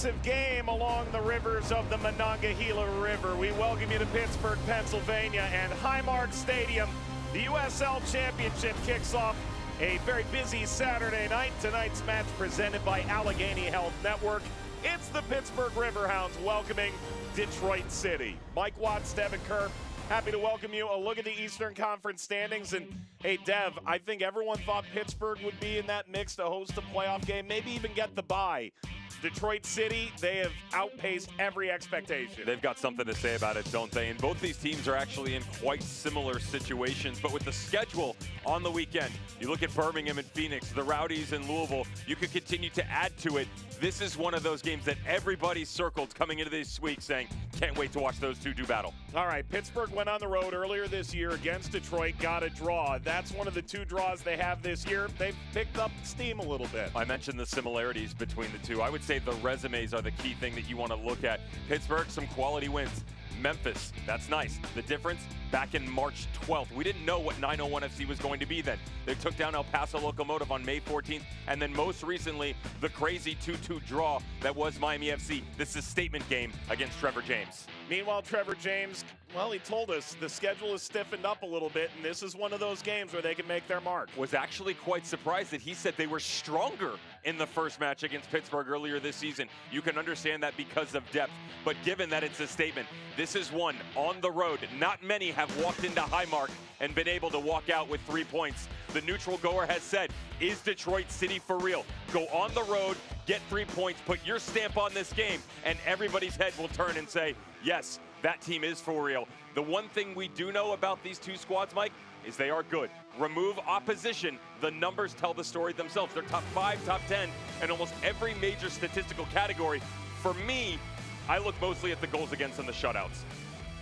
massive game along the rivers of the Monongahela River. We welcome you to Pittsburgh, Pennsylvania, and Highmark Stadium. The USL Championship kicks off a very busy Saturday night. Tonight's match presented by Allegheny Health Network. It's the Pittsburgh Riverhounds welcoming Detroit City. Mike Watts, Devin Kerr, happy to welcome you. A look at the Eastern Conference standings. And hey, Dev, I think everyone thought Pittsburgh would be in that mix to host a playoff game, maybe even get the bye. Detroit City, they have outpaced every expectation. They've got something to say about it, don't they? And both these teams are actually in quite similar situations. But with the schedule on the weekend, you look at Birmingham and Phoenix, the Rowdies and Louisville, you could continue to add to it. This is one of those games that everybody circled coming into this week saying, can't wait to watch those two do battle. All right, Pittsburgh went on the road earlier this year against Detroit, got a draw. That's one of the two draws they have this year. They've picked up steam a little bit. I mentioned the similarities between the two. I would say the resumes are the key thing that you want to look at. Pittsburgh, some quality wins. Memphis, that's nice. The difference, back in March 12th. We didn't know what 901 FC was going to be then. They took down El Paso Locomotive on May 14th, and then most recently, the crazy 2-2 draw that was Miami FC. This is a statement game against Trevor James. Meanwhile, Trevor James, well, he told us the schedule is stiffened up a little bit, and this is one of those games where they can make their mark. Was actually quite surprised that he said they were stronger in the first match against Pittsburgh earlier this season. You can understand that because of depth, but given that it's a statement, this is one on the road. Not many have walked into Highmark and been able to walk out with 3 points. The neutral goer has said, is Detroit City for real? Go on the road, get 3 points, put your stamp on this game, and everybody's head will turn and say, yes, that team is for real. The one thing we do know about these two squads, Mike, is they are good. Remove opposition, the numbers tell the story themselves. They're top 5, top 10, in almost every major statistical category. For me, I look mostly at the goals against and the shutouts.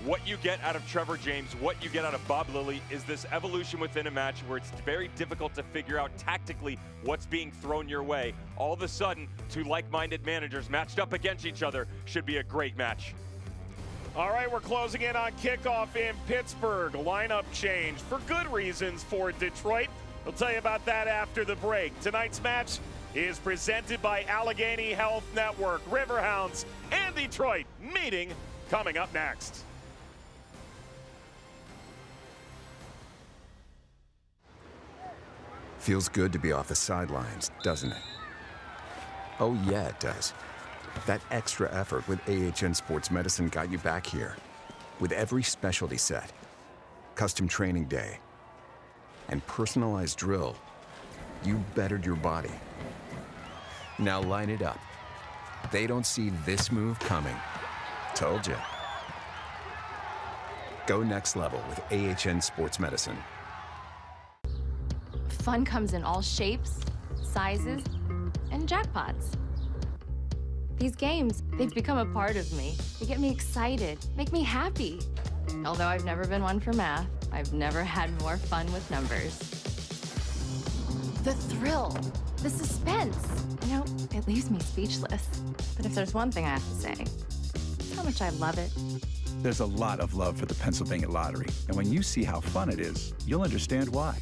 What you get out of Trevor James, what you get out of Bob Lilly is this evolution within a match where it's very difficult to figure out tactically what's being thrown your way. All of a sudden, two like-minded managers matched up against each other should be a great match. All right, we're closing in on kickoff in Pittsburgh. Lineup change for good reasons for Detroit. We'll tell you about that after the break. Tonight's match is presented by Allegheny Health Network. Riverhounds and Detroit meeting coming up next. Feels good to be off the sidelines, doesn't it? Oh yeah, it does. That extra effort with AHN Sports Medicine got you back here. With every specialty set, custom training day, and personalized drill, you bettered your body. Now line it up. They don't see this move coming. Told you. Go next level with AHN Sports Medicine. Fun comes in all shapes, sizes, and jackpots. These games, they've become a part of me. They get me excited, make me happy. Although I've never been one for math, I've never had more fun with numbers. The thrill, the suspense, you know, it leaves me speechless. But if there's one thing I have to say, it's how much I love it. There's a lot of love for the Pennsylvania Lottery, and when you see how fun it is, you'll understand why.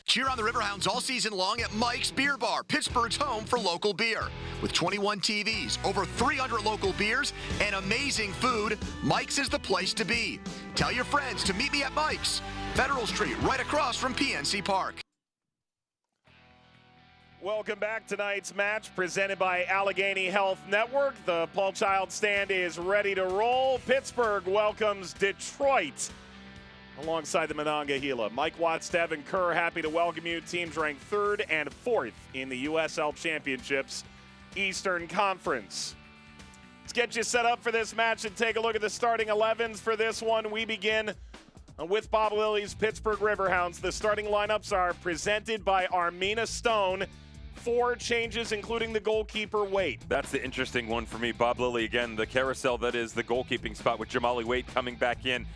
Cheer on the Riverhounds all season long at Mike's Beer Bar, Pittsburgh's home for local beer. With 21 TVs, over 300 local beers, and amazing food, Mike's is the place to be. Tell your friends to meet me at Mike's, Federal Street, right across from PNC Park. Welcome back. Tonight's match presented by Allegheny Health Network. The Paul Child stand is ready to roll. Pittsburgh welcomes Detroit alongside the Monongahela. Mike Watts, Devin Kerr, happy to welcome you. Teams ranked 3rd and 4th in the USL Championships Eastern Conference. get you set up for this match and take a look at the starting 11s for this one. We begin with Bob Lilly's Pittsburgh Riverhounds. The starting lineups are presented by Armina Stone. 4 changes, including the goalkeeper, Waite. That's the interesting one for me. Bob Lilly, again, the carousel that is the goalkeeping spot with Jamali Waite coming back in.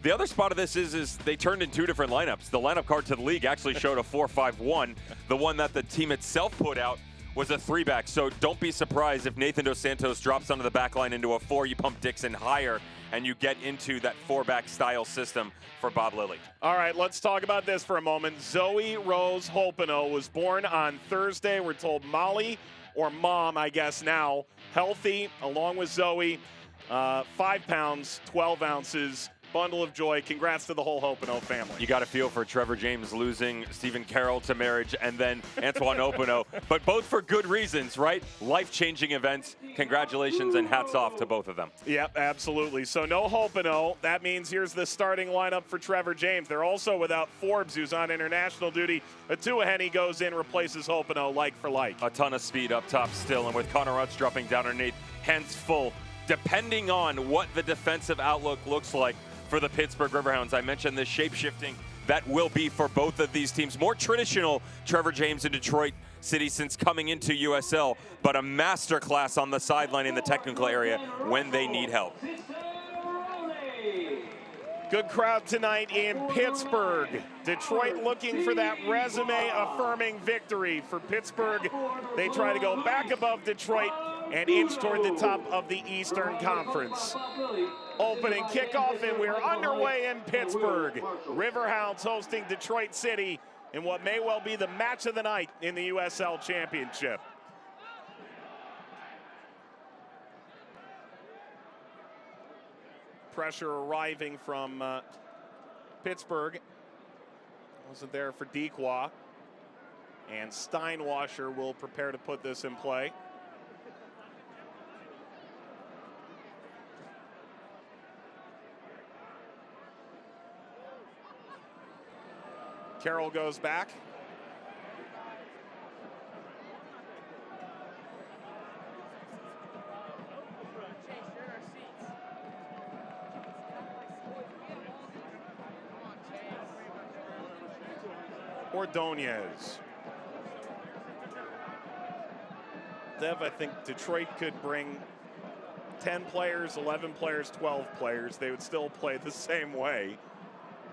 The other spot of this is they turned in 2 different lineups. The lineup card to the league actually showed a 4-5-1. The one that the team itself put out was a 3-back. So don't be surprised if Nathan Dos Santos drops onto the back line into a 4. You pump Dixon higher, and you get into that 4-back style system for Bob Lilly. All right, let's talk about this for a moment. Zoe Rose Hopino was born on Thursday. We're told Molly, or Mom, I guess now, healthy, along with Zoe. 5 pounds, 12 ounces. Bundle of joy. Congrats to the whole Hopino family. You got to feel for Trevor James losing Stephen Carroll to marriage and then Antoine Hopino, but both for good reasons, right? Life-changing events. Congratulations and hats off to both of them. Yep, absolutely. So no Hopino. That means here's the starting lineup for Trevor James. They're also without Forbes, who's on international duty. Atuahene goes in, replaces Hopino like for like. A ton of speed up top still, and with Connor Utz dropping down underneath, hands full. Depending on what the defensive outlook looks like for the Pittsburgh Riverhounds. I mentioned the shape-shifting that will be for both of these teams. More traditional Trevor James in Detroit City since coming into USL, but a masterclass on the sideline in the technical area when they need help. Good crowd tonight in Pittsburgh. Detroit looking for that resume-affirming victory. For Pittsburgh, they try to go back above Detroit and inch toward the top of the Eastern Conference. Opening kickoff, and we're underway in Pittsburgh. Riverhounds hosting Detroit City in what may well be the match of the night in the USL Championship. Pressure arriving from Pittsburgh. Wasn't there for Dequa. And Steinwasser will prepare to put this in play. Carroll goes back. Ordonez. Dev, I think Detroit could bring 10 players, 11 players, 12 players. They would still play the same way.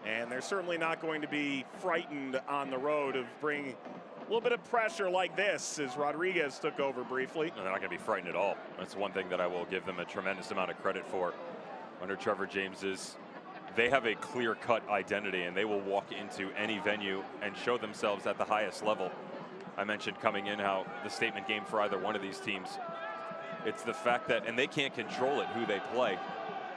And they're certainly not going to be frightened on the road of bringing a little bit of pressure like this as Rodriguez took over briefly. They're not going to be frightened at all. That's one thing that I will give them a tremendous amount of credit for under Trevor James is they have a clear-cut identity, and they will walk into any venue and show themselves at the highest level. I mentioned coming in how the statement game for either one of these teams, it's the fact that, and they can't control it, who they play.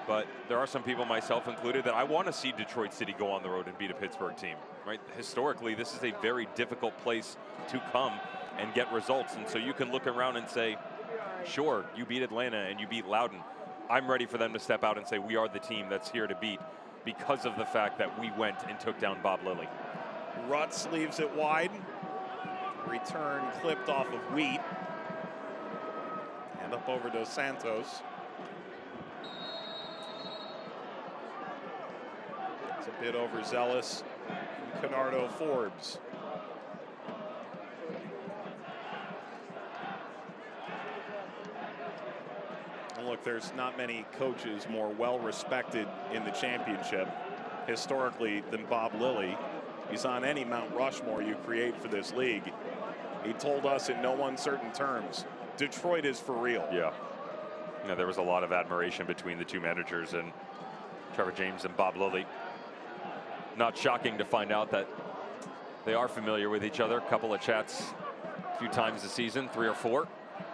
But there are some people, myself included, that I want to see Detroit City go on the road and beat a Pittsburgh team, right? Historically, this is a very difficult place to come and get results. And so you can look around and say, sure, you beat Atlanta and you beat Loudoun. I'm ready for them to step out and say, we are the team that's here to beat because of the fact that we went and took down Bob Lilly. Rutz leaves it wide. Return clipped off of Wheat. And up over Dos Santos. It's a bit overzealous from Canardo Forbes. And look, there's not many coaches more well-respected in the championship historically than Bob Lilly. He's on any Mount Rushmore you create for this league. He told us in no uncertain terms, Detroit is for real. Yeah. You know, there was a lot of admiration between the two managers and Trevor James and Bob Lilly. Not shocking to find out that they are familiar with each other. A couple of chats a few times this season, 3 or 4.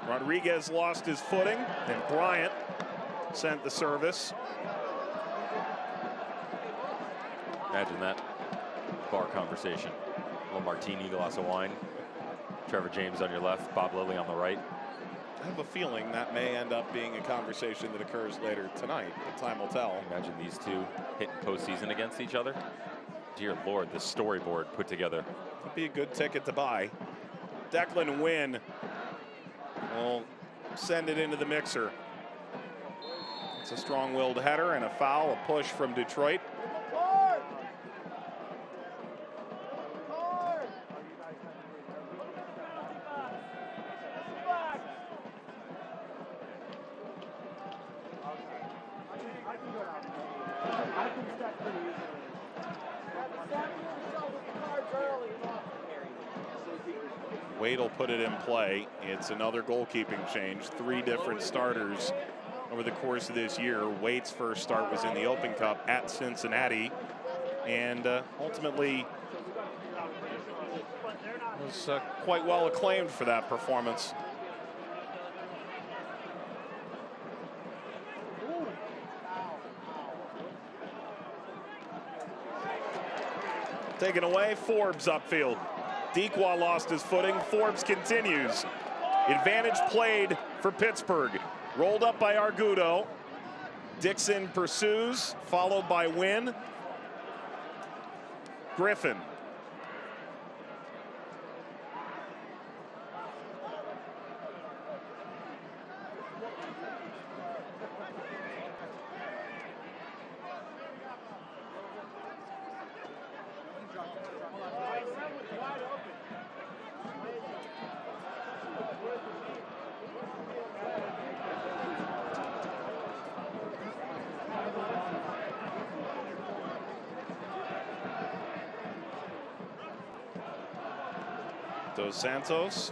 Rodriguez lost his footing, and Bryant sent the service. Imagine that bar conversation. A little martini, glass of wine. Trevor James on your left, Bob Lilly on the right. I have a feeling that may end up being a conversation that occurs later tonight, but time will tell. Imagine these two hitting postseason against each other. Dear Lord, the storyboard put together. Could be a good ticket to buy. Declan Wynn will send it into the mixer. It's a strong-willed header and a foul, a push from Detroit. Wade will put it in play. It's another goalkeeping change. 3 different starters over the course of this year. Wade's first start was in the Open Cup at Cincinnati, and ultimately was quite well acclaimed for that performance. Taken away, Forbes upfield. Dequa lost his footing. Forbes continues. Advantage played for Pittsburgh. Rolled up by Argudo. Dixon pursues, followed by Wynn. Griffin. Dos Santos.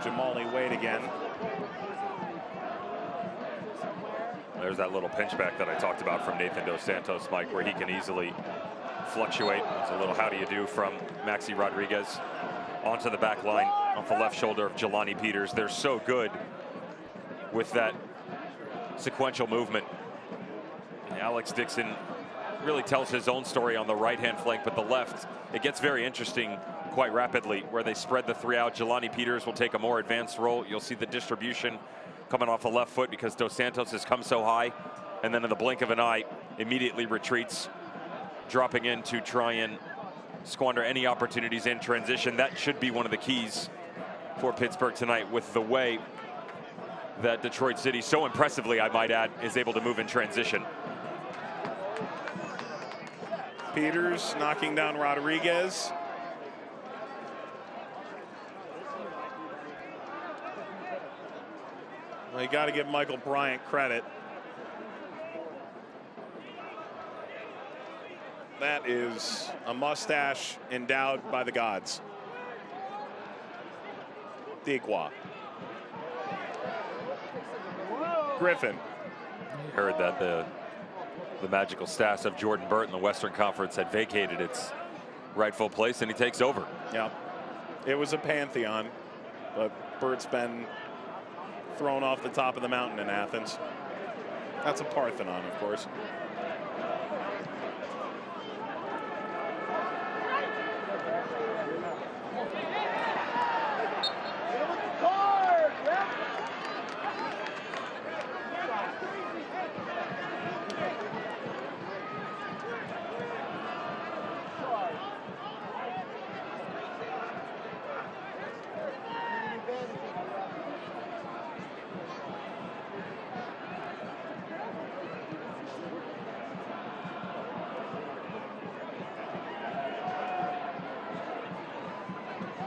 Jamali Wade again. There's that little pinch back that I talked about from Nathan Dos Santos, Mike, where he can easily fluctuate. There's a little how do you do from Maxi Rodriguez onto the back line off the left shoulder of Jelani Peters. They're so good with that sequential movement. Alex Dixon really tells his own story on the right-hand flank, but the left, it gets very interesting quite rapidly, where they spread the 3 out. Jelani Peters will take a more advanced role. You'll see the distribution coming off the left foot because Dos Santos has come so high, and then in the blink of an eye, immediately retreats, dropping in to try and squander any opportunities in transition. That should be one of the keys for Pittsburgh tonight, with the way that Detroit City, so impressively, I might add, is able to move in transition. Peters knocking down Rodriguez. Well, you got to give Michael Bryant credit. That is a mustache endowed by the gods. Dequa. Griffin. You heard that the magical staff of Jordan Burt in the Western Conference had vacated its rightful place, and he takes over. Yeah, it was a pantheon, but Burt's been thrown off the top of the mountain in Athens. That's a Parthenon, of course.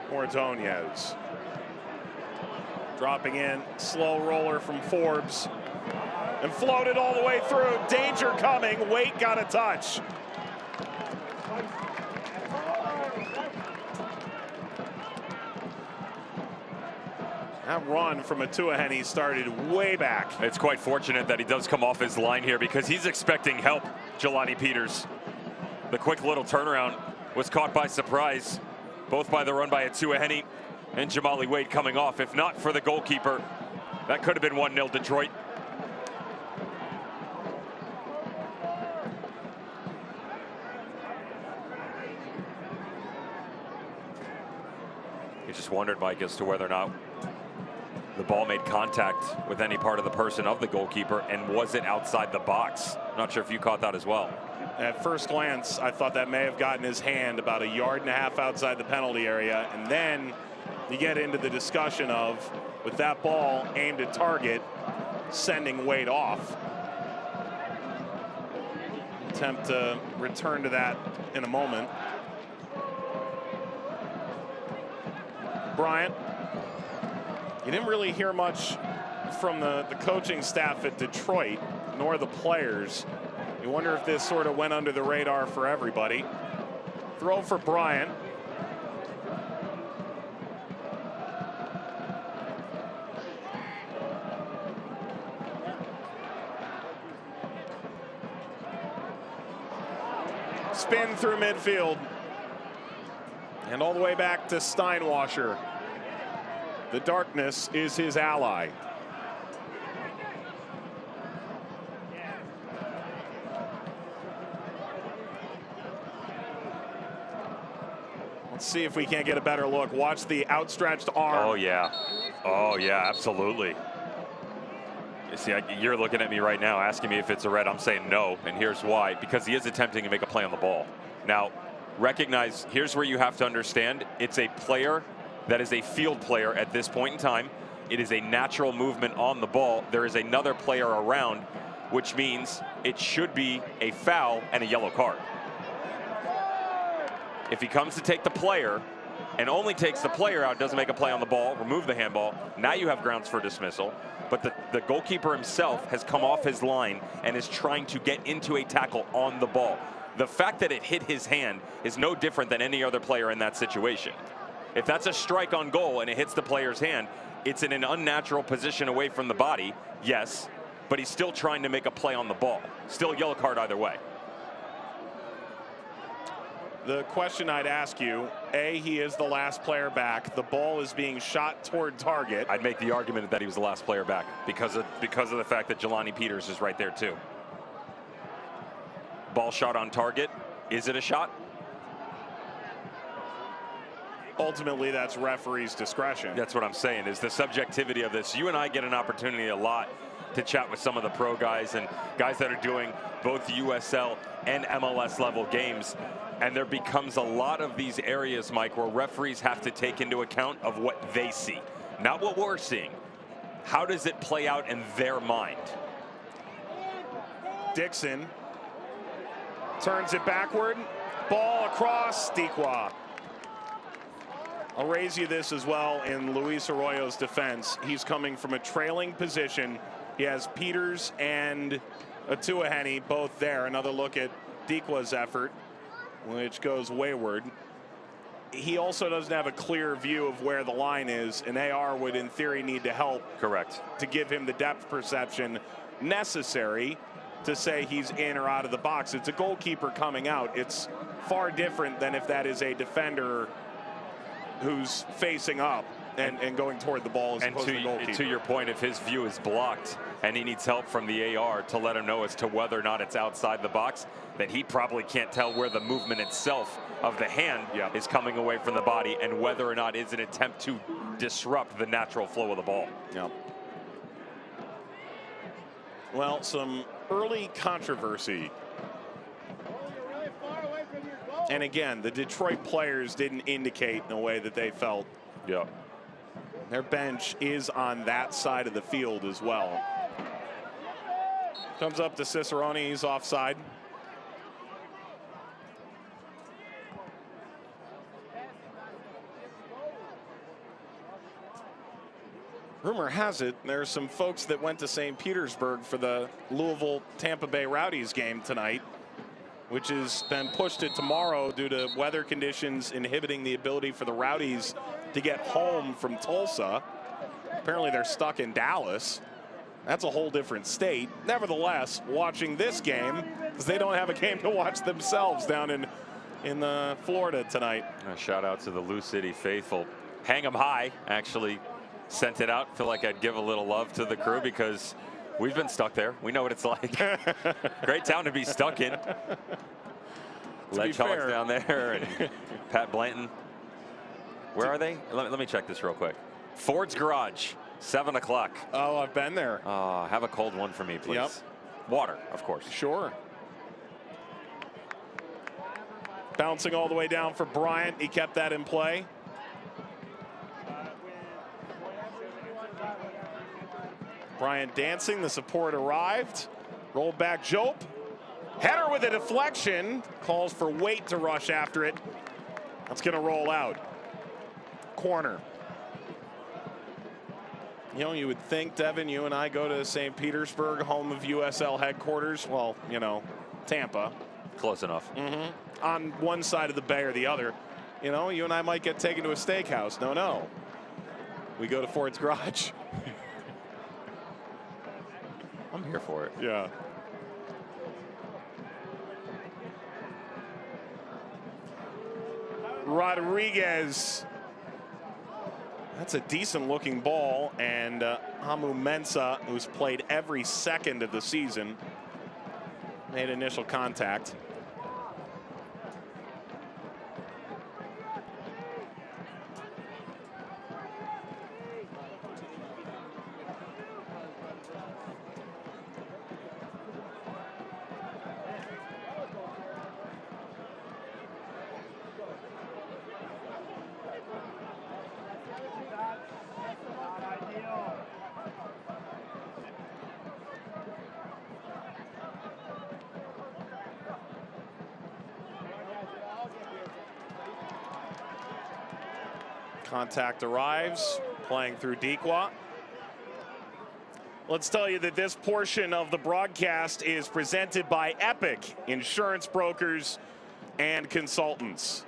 Ordonez dropping in, slow roller from Forbes, and floated all the way through. Danger coming. Wait, got a touch. That run from Atuahene started way back. It's quite fortunate that he does come off his line here, because he's expecting help, Jelani Peters. The quick little turnaround was caught by surprise, both by the run by Atuahene and Jamali Wade coming off. If not for the goalkeeper, that could have been 1-0 Detroit. You just wondered, Mike, as to whether or not the ball made contact with any part of the person of the goalkeeper, and was it outside the box? Not sure if you caught that as well. At first glance, I thought that may have gotten his hand about 1.5 yards outside the penalty area. And then you get into the discussion of, with that ball aimed at target, sending Wade off. Attempt to return to that in a moment. Bryant, you didn't really hear much from the coaching staff at Detroit, nor the players. You wonder if this sort of went under the radar for everybody. Throw for Bryant. Spin through midfield. And all the way back to Steinwasser. The darkness is his ally. Let's see if we can't get a better look. Watch the outstretched arm. Oh, yeah. Oh, yeah, absolutely. You see, you're looking at me right now asking me if it's a red. I'm saying no, and here's why. Because he is attempting to make a play on the ball. Now, recognize, here's where you have to understand, it's a player that is a field player at this point in time. It is a natural movement on the ball. There is another player around, which means it should be a foul and a yellow card. If he comes to take the player and only takes the player out, doesn't make a play on the ball, remove the handball, now you have grounds for dismissal. But the goalkeeper himself has come off his line and is trying to get into a tackle on the ball. The fact that it hit his hand is no different than any other player in that situation. If that's a strike on goal and it hits the player's hand, it's in an unnatural position away from the body, yes, but he's still trying to make a play on the ball. Still a yellow card either way. The question I'd ask you, A, he is the last player back. The ball is being shot toward target. I'd make the argument that he was the last player back because of the fact that Jelani Peters is right there too. Ball shot on target. Is it a shot? Ultimately, that's referee's discretion. That's what I'm saying, is the subjectivity of this. You and I get an opportunity a lot to chat with some of the pro guys and guys that are doing both USL and MLS level games. And there becomes a lot of these areas, Mike, where referees have to take into account of what they see, not what we're seeing. How does it play out in their mind? Dixon turns it backward. Ball across. Dequa. I'll raise you this as well in Luis Arroyo's defense. He's coming from a trailing position. He has Peters and Atuahene both there. Another look at Dequa's effort, which goes wayward. He also doesn't have a clear view of where the line is, and AR would in theory need to help. Correct. To give him the depth perception necessary to say he's in or out of the box. It's a goalkeeper coming out. It's far different than if that is a defender who's facing up and going toward the ball as opposed to the goalkeeper. To your point, if his view is blocked and he needs help from the AR to let him know as to whether or not it's outside the box, that he probably can't tell where the movement itself of the hand is coming away from the body and whether or not is an attempt to disrupt the natural flow of the ball. Yep. Well, some early controversy. And again, the Detroit players didn't indicate in a way that they felt. Yeah. Their bench is on that side of the field as well. Comes up to Cicerone, he's offside. Rumor has it there's some folks that went to St. Petersburg for the Louisville-Tampa Bay Rowdies game tonight, which has been pushed to tomorrow due to weather conditions inhibiting the ability for the Rowdies to get home from Tulsa. Apparently they're stuck in Dallas. That's a whole different state. Nevertheless, watching this game, because they don't have a game to watch themselves down in Florida tonight. A shout out to the Lou City faithful. Hang 'em high actually sent it out. Feel like I'd give a little love to the crew because we've been stuck there. We know what it's like. Great town to be stuck in. Ledge Hawks down there and Pat Blanton. Where are they? Let me check this real quick. Ford's Garage, 7 o'clock. Oh, I've been there. Have a cold one for me, please. Yep. Water, of course. Sure. Bouncing all the way down for Bryant. He kept that in Bryant dancing, the support arrived. Roll back Jope. Header with a deflection. Calls for Waite to rush after it. That's gonna roll out. Corner. You know, you would think, Devin, you and I go to St. Petersburg, home of USL headquarters. Well, you know, Tampa. Close enough. On one side of the bay or the other. You know, you and I might get taken to a steakhouse. No. We go to Ford's Garage. I'm here for it. Yeah. Rodriguez. That's a decent looking ball, and Hamu Mensah, who's played every second of the season, made initial contact. Contact arrives, playing through Dequa. Let's tell you that this portion of the broadcast is presented by Epic Insurance Brokers and Consultants.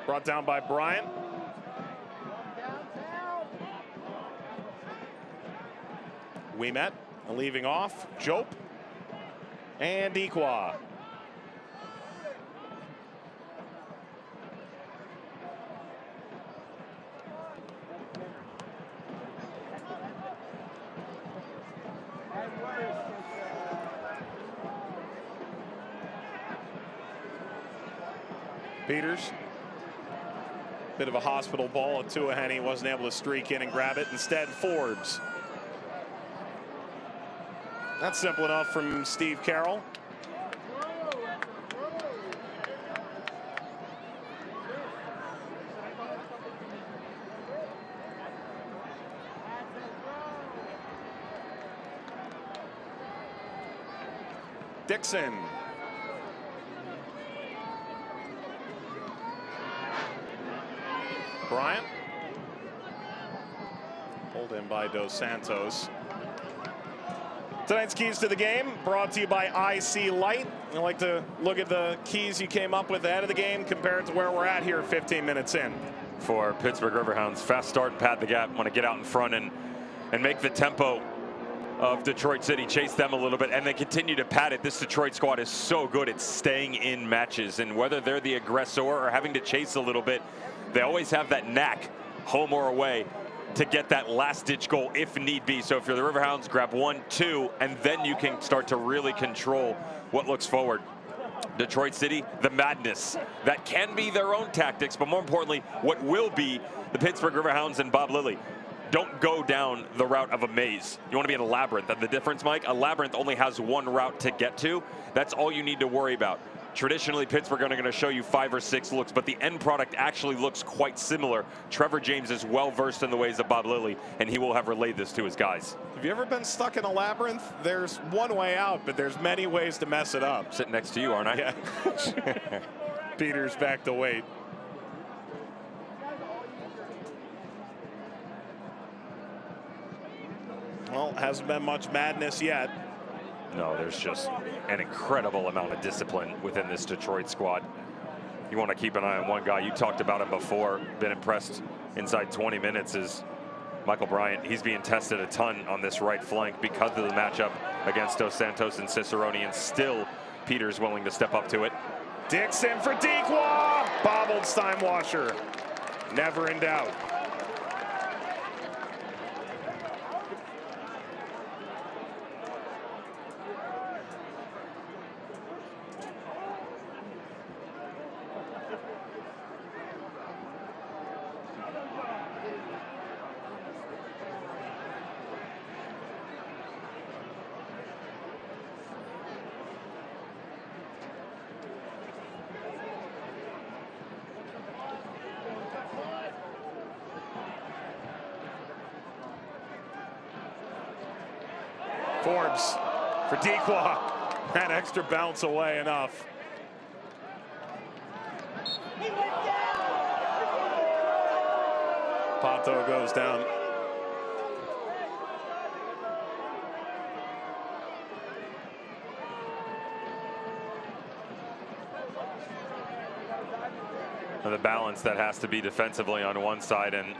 Brought down by Bryant. Ouimet leaving off. Jope and Dequa. Peters. Bit of a hospital ball. Tuahene wasn't able to streak in and grab it. Instead, Forbes. That's simple enough from Steve Carroll. Dixon. Bryant. Pulled in by Dos Santos. Tonight's keys to the game brought to you by IC Light. I like to look at the keys you came up with ahead of the game compared to where we're at here 15 minutes in. For Pittsburgh Riverhounds, fast start and pad the gap. Want to get out in front and make the tempo of Detroit City chase them a little bit, and they continue to pad it. This Detroit squad is so good at staying in matches, and whether they're the aggressor or having to chase a little bit, they always have that knack, home or away, to get that last-ditch goal if need be. So if you're the Riverhounds, grab 1, 2, and then you can start to really control what looks forward. Detroit City, the madness. That can be their own tactics, but more importantly, what will be the Pittsburgh Riverhounds and Bob Lilly. Don't go down the route of a maze. You want to be in a labyrinth. And the difference, Mike, a labyrinth only has one route to get to. That's all you need to worry about. Traditionally, Pittsburgh are going to show you 5 or 6 looks, but the end product actually looks quite similar. Trevor James is well versed in the ways of Bob Lilly, and he will have relayed this to his guys. Have you ever been stuck in a labyrinth? There's one way out, but there's many ways to mess it up. Sitting next to you, aren't I? Yeah. Peters back to Waite. Well, hasn't been much madness yet. No, there's just an incredible amount of discipline within this Detroit squad. You want to keep an eye on one guy. You talked about him before. Been impressed inside 20 minutes is Michael Bryant. He's being tested a ton on this right flank because of the matchup against Dos Santos and Cicerone, and still Peters willing to step up to it. Dixon for Dequa. Bobbled Steinwasher. Never in doubt. Forbes for Dequa. That extra bounce away enough. Pato goes down. And the balance that has to be defensively on one side, and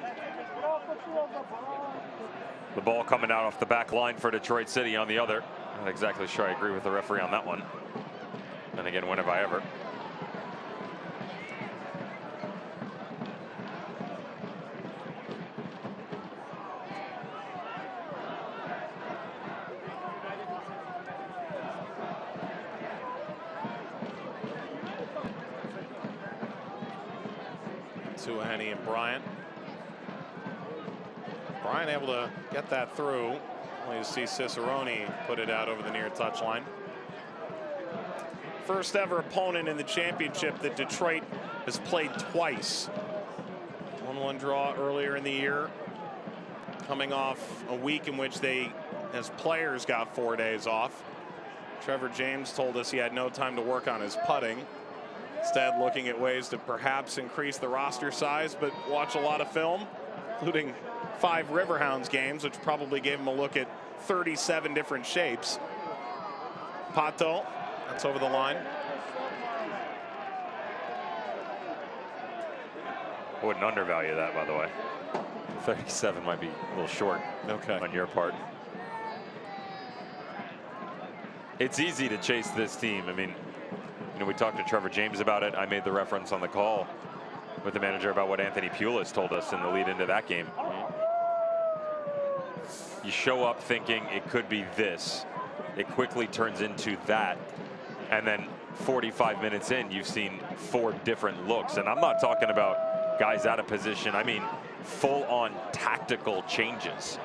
the ball coming out off the back line for Detroit City on the other. Not exactly sure I agree with the referee on that one. And again, when have I ever? Henny and Bryant. Bryant able to get that through. Well, you see Cicerone put it out over the near touchline. First ever opponent in the championship that Detroit has played twice. 1-1 draw earlier in the year, coming off a week in which they, as players, got 4 days off. Trevor James told us he had no time to work on his putting. Instead, looking at ways to perhaps increase the roster size, but watch a lot of film, including 5 Riverhounds games, which probably gave him a look at 37 different shapes. Pato, that's over the line. I wouldn't undervalue that, by the way. 37 might be a little short on your part. It's easy to chase this team. I mean, you know, we talked to Trevor James about it. I made the reference on the call with the manager about what Anthony Pulis told us in the lead into that game. You show up thinking it could be this. It quickly turns into that. And then 45 minutes in, you've seen 4 different looks. And I'm not talking about guys out of position. I mean, full-on tactical changes.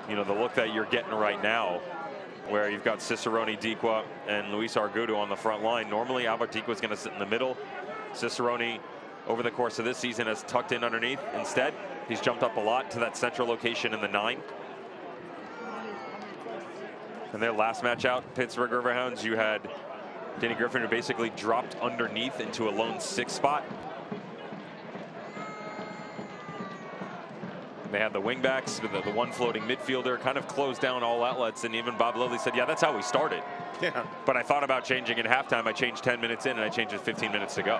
You know, the look that you're getting right now, where you've got Cicerone, Dequa, and Luis Argudo on the front line. Normally, Albert Dequa is going to sit in the middle. Cicerone, over the course of this season, has tucked in underneath. Instead, he's jumped up a lot to that central location in the 9. In their last match out, Pittsburgh Riverhounds, you had Danny Griffin, who basically dropped underneath into a lone 6 spot. They had the wingbacks with the one floating midfielder, kind of closed down all outlets, and even Bob Lilly said, yeah, that's how we started. Yeah. But I thought about changing at halftime. I changed 10 minutes in, and I changed it 15 minutes to go.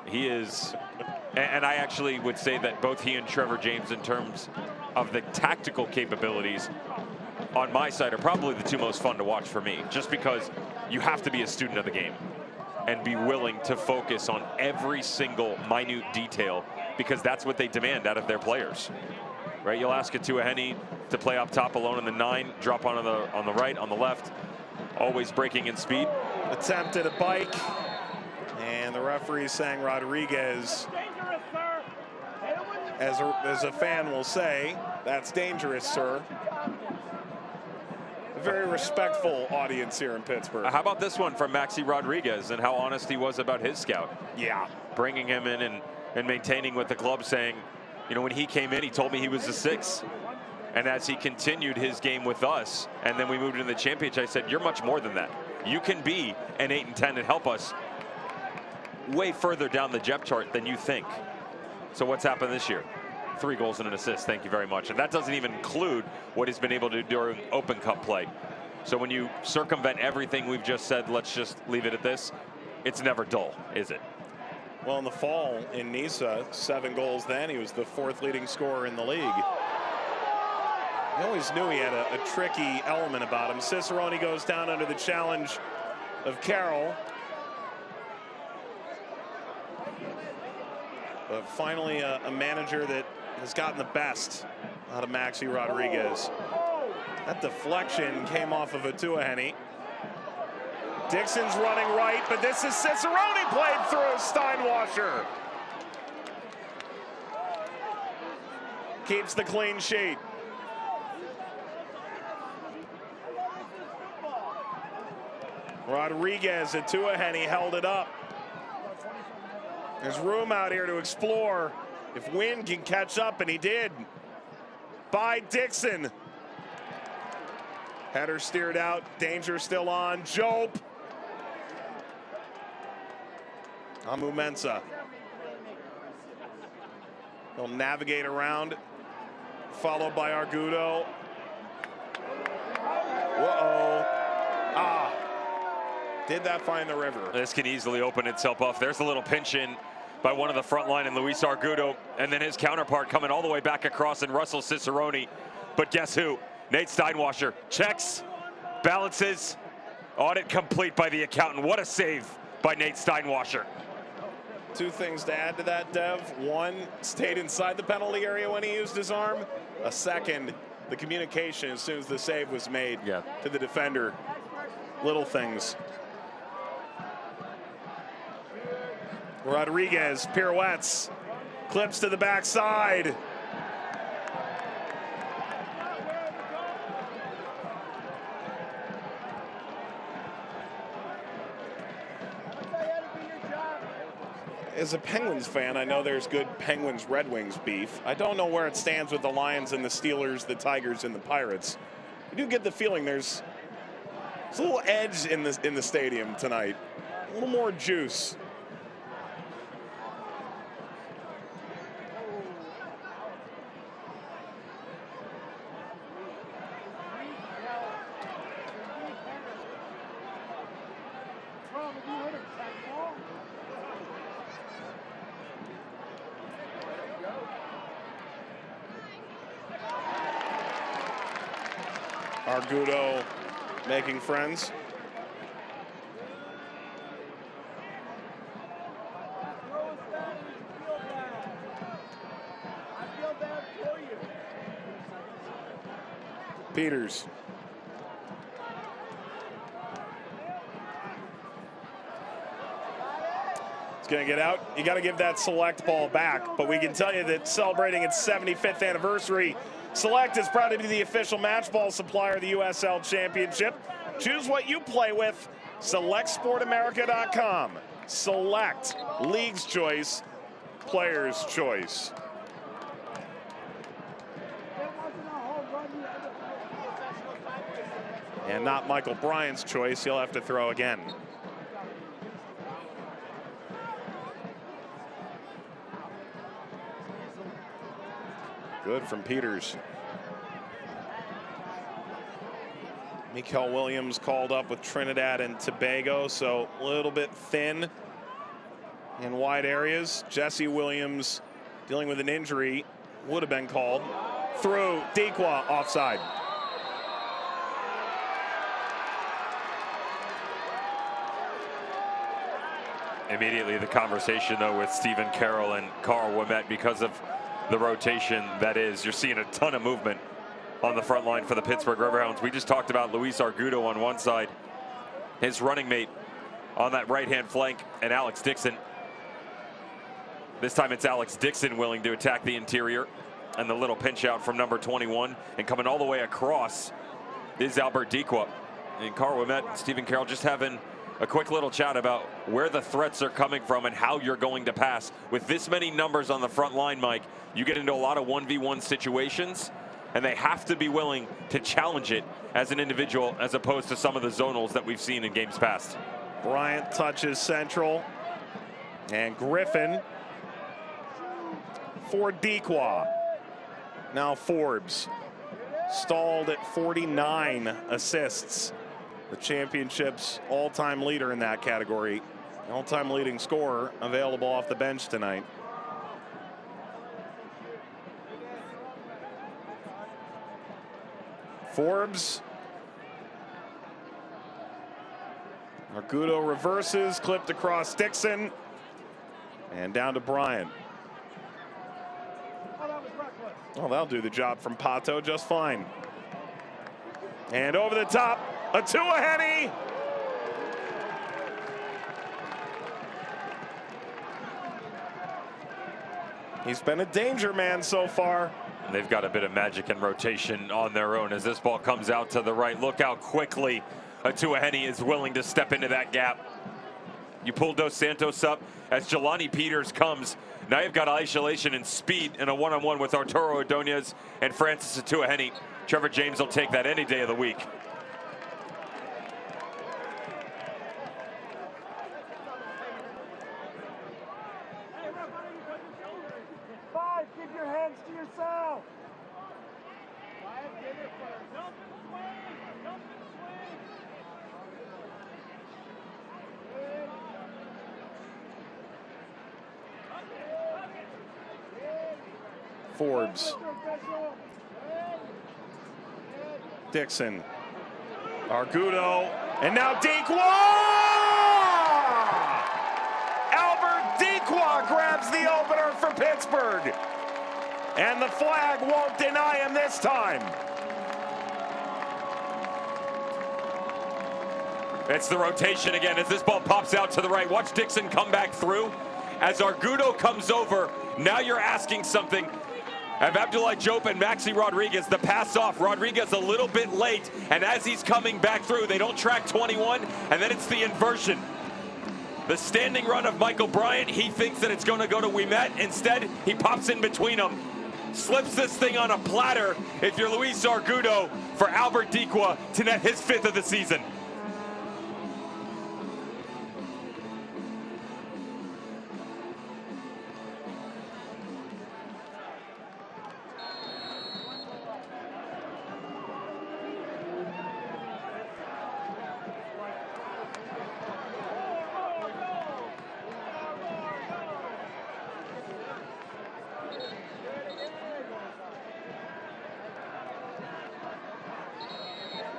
He is, and I actually would say that both he and Trevor James, in terms of the tactical capabilities on my side, are probably the 2 most fun to watch for me, just because you have to be a student of the game and be willing to focus on every single minute detail, because that's what they demand out of their players, right? You'll ask Atua Henny to play up top alone in the 9, drop on the right, on the left, always breaking in speed. Attempt at a bike, and the referee saying Rodriguez, as a fan will say, that's dangerous, sir. A very respectful audience here in Pittsburgh. How about this one from Maxi Rodriguez and how honest he was about his scout? Yeah. Bringing him in and maintaining with the club, saying, you know, when he came in, he told me he was a 6. And as he continued his game with us, and then we moved into the championship, I said, you're much more than that. You can be an 8 and 10 and help us way further down the depth chart than you think. So what's happened this year? 3 goals and an assist, thank you very much. And that doesn't even include what he's been able to do during Open Cup play. So when you circumvent everything we've just said, let's just leave it at this, it's never dull, is it? Well, in the fall in Nisa, 7 goals then. He was the 4th leading scorer in the league. I always knew he had a tricky element about him. Cicerone goes down under the challenge of Carroll. But finally a manager that has gotten the best out of Maxi Rodriguez. That deflection came off of Atua Henny. Dixon's running right, but this is Cicerone played through Steinwasser. Keeps the clean sheet. Rodriguez, Atua Henny held it up. There's room out here to explore if Wynn can catch up, and he did. By Dixon. Header steered out. Danger still on. Jope. Amu Mensah. He'll navigate around. Followed by Argudo. Uh-oh. Ah. Did that find the river? This can easily open itself up. There's a little pinch in by one of the front line and Luis Argudo, and then his counterpart coming all the way back across and Russell Cicerone. But guess who? Nate Steinwasser checks, balances, audit complete by the accountant. What a save by Nate Steinwasser. Two things to add to that, Dev. One, stayed inside the penalty area when he used his arm. A second, the communication as soon as the save was made to the defender. Little things. Rodriguez pirouettes, clips to the backside. As a Penguins fan, I know there's good Penguins-Red Wings beef. I don't know where it stands with the Lions and the Steelers, the Tigers and the Pirates. I do get the feeling there's a little edge in the stadium tonight. A little more juice. Argudo making friends. Peters. It's going to get out. You got to give that Select ball back. But we can tell you that celebrating its 75th anniversary, Select is proud to be the official match ball supplier of the USL Championship. Choose what you play with. SelectSportAmerica.com. Select. League's choice. Player's choice. And not Michael Bryant's choice. He'll have to throw again. Good from Peters. Mikel Williams called up with Trinidad and Tobago, so a little bit thin in wide areas. Jesse Williams dealing with an injury, would have been called. Through Dequa, offside. Immediately the conversation, though, with Stephen Carroll and Carl Ouimet because of the rotation that is. You're seeing a ton of movement on the front line for the Pittsburgh Riverhounds. We just talked about Luis Argudo on one side, his running mate on that right-hand flank, and Alex Dixon. This time it's Alex Dixon willing to attack the interior, and the little pinch out from number 21, and coming all the way across is Albert Dequa. And Carl Ouimet and Stephen Carroll just having a quick little chat about where the threats are coming from and how you're going to pass. With this many numbers on the front line, Mike, you get into a lot of 1v1 situations, and they have to be willing to challenge it as an individual as opposed to some of the zonals that we've seen in games past. Bryant touches central, and Griffin for Dequa. Now Forbes stalled at 49 assists. The championship's all-time leader in that category. All-time leading scorer available off the bench tonight. Forbes. Argudo reverses, clipped across Dixon. And down to Bryant. Oh, that'll do the job from Pato just fine. And over the top, Atuahene. He's been a danger man so far. They've got a bit of magic and rotation on their own as this ball comes out to the right. Look how quickly Atuahene is willing to step into that gap. You pull Dos Santos up as Jelani Peters comes. Now you've got isolation and speed in a one-on-one with Arturo Ordonez and Francis Atuahene. Trevor James will take that any day of the week. your hands to yourself. Forbes. Dixon. Argudo. And now Dequa! Albert Dequa grabs the opener for Pittsburgh. And the flag won't deny him this time. It's the rotation again as this ball pops out to the right. Watch Dixon come back through. As Argudo comes over, now you're asking something of Abdoulaye Diop and Maxi Rodriguez. The pass off, Rodriguez a little bit late, and as he's coming back through, they don't track 21, and then it's the inversion. The standing run of Michael Bryant, he thinks that it's going to go to Ouimet. Instead, he pops in between them. Slips this thing on a platter, if you're Luis Argudo, for Albert Dequa to net his 5th of the season.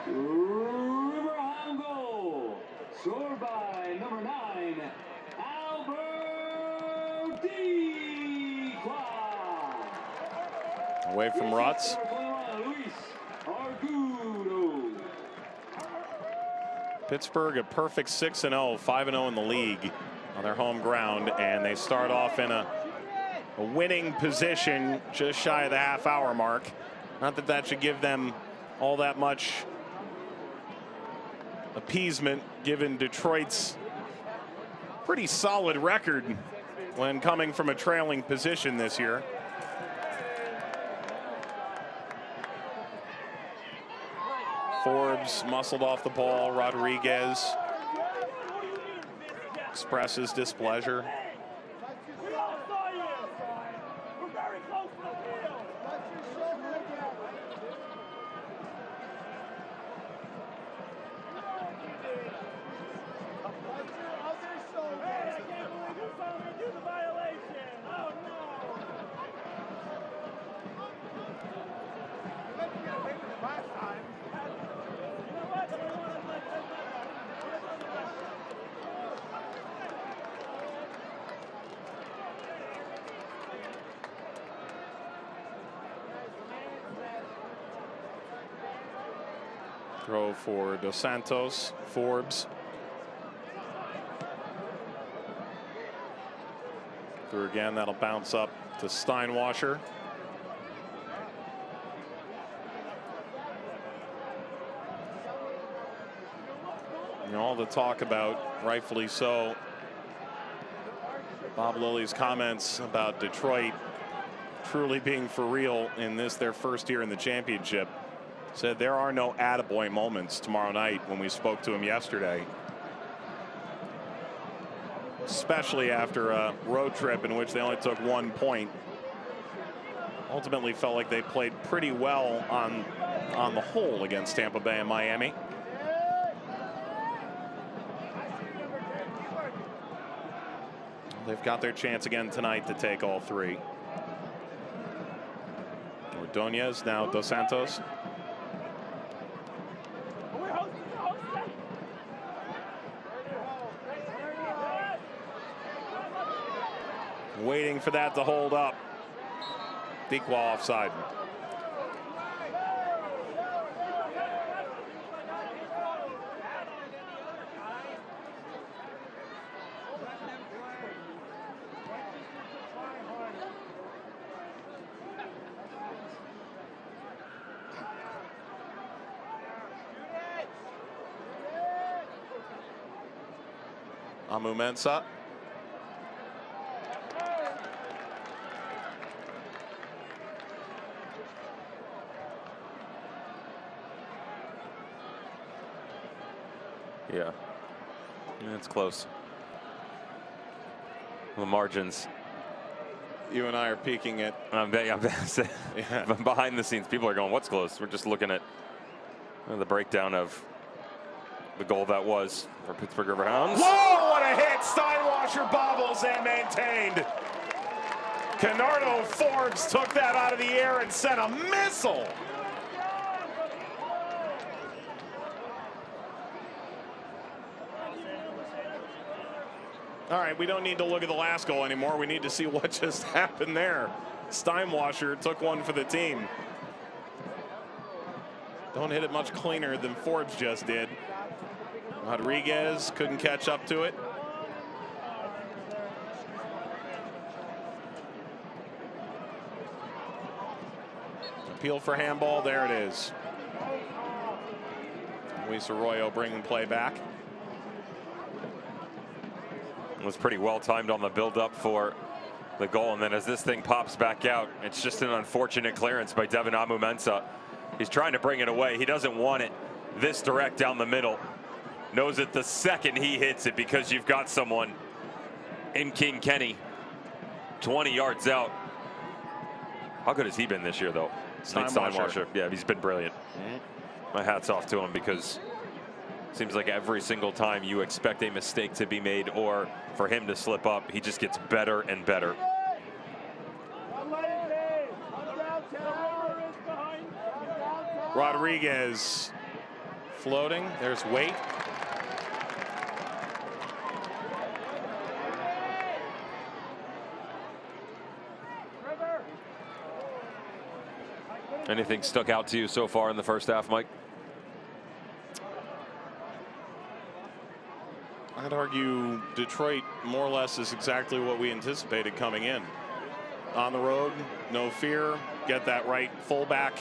Riverhound goal, scored by number 9, Albert Dequa. Away from Rutz. Luis Argudo. Pittsburgh a perfect 6-0, 5-0 in the league on their home ground, and they start off in a winning position just shy of the half-hour mark. Not that that should give them all that much appeasement, given Detroit's pretty solid record when coming from a trailing position this year. Forbes muscled off the ball. Rodriguez expresses displeasure. Throw for Dos Santos. Forbes. Through again, that'll bounce up to Steinwasser. And all the talk about, rightfully so, Bob Lilly's comments about Detroit truly being for real in this, their first year in the championship. Said there are no attaboy moments tomorrow night when we spoke to him yesterday. Especially after a road trip in which they only took 1 point. Ultimately felt like they played pretty well on the whole against Tampa Bay and Miami. They've got their chance again tonight to take all 3. Ordonez, now Dos Santos. Waiting for that to hold up. Dequa offside. Amu Mensah. Yeah, it's close. The margins You and I are peeking at. I'm behind the scenes. People are going, "What's close?" We're just looking at the breakdown of the goal that was for Pittsburgh Riverhounds. Whoa! What a hit! Steinwasser bobbles and maintained. Canardo Forbes took that out of the air and sent a missile. All right, we don't need to look at the last goal anymore. We need to see what just happened there. Steinwasser took one for the team. Don't hit it much cleaner than Forbes just did. Rodriguez couldn't catch up to it. Appeal for handball. There it is. Luis Arroyo bringing play back. It was pretty well timed on the build-up for the goal, and then as this thing pops back out, it's just an unfortunate clearance by Devin Amumensa. He's trying to bring it away. He doesn't want it this direct down the middle. Knows it the second he hits it, because you've got someone in King Kenny 20 yards out. How good has he been this year, though? Steinwasser. Yeah, he's been brilliant. My hat's off to him, because it seems like every single time you expect a mistake to be made or for him to slip up, he just gets better and better. Rodriguez floating. There's Waite. Anything stuck out to you so far in the first half, Mike? I'd argue Detroit more or less is exactly what we anticipated coming in. On the road, no fear, get that right fullback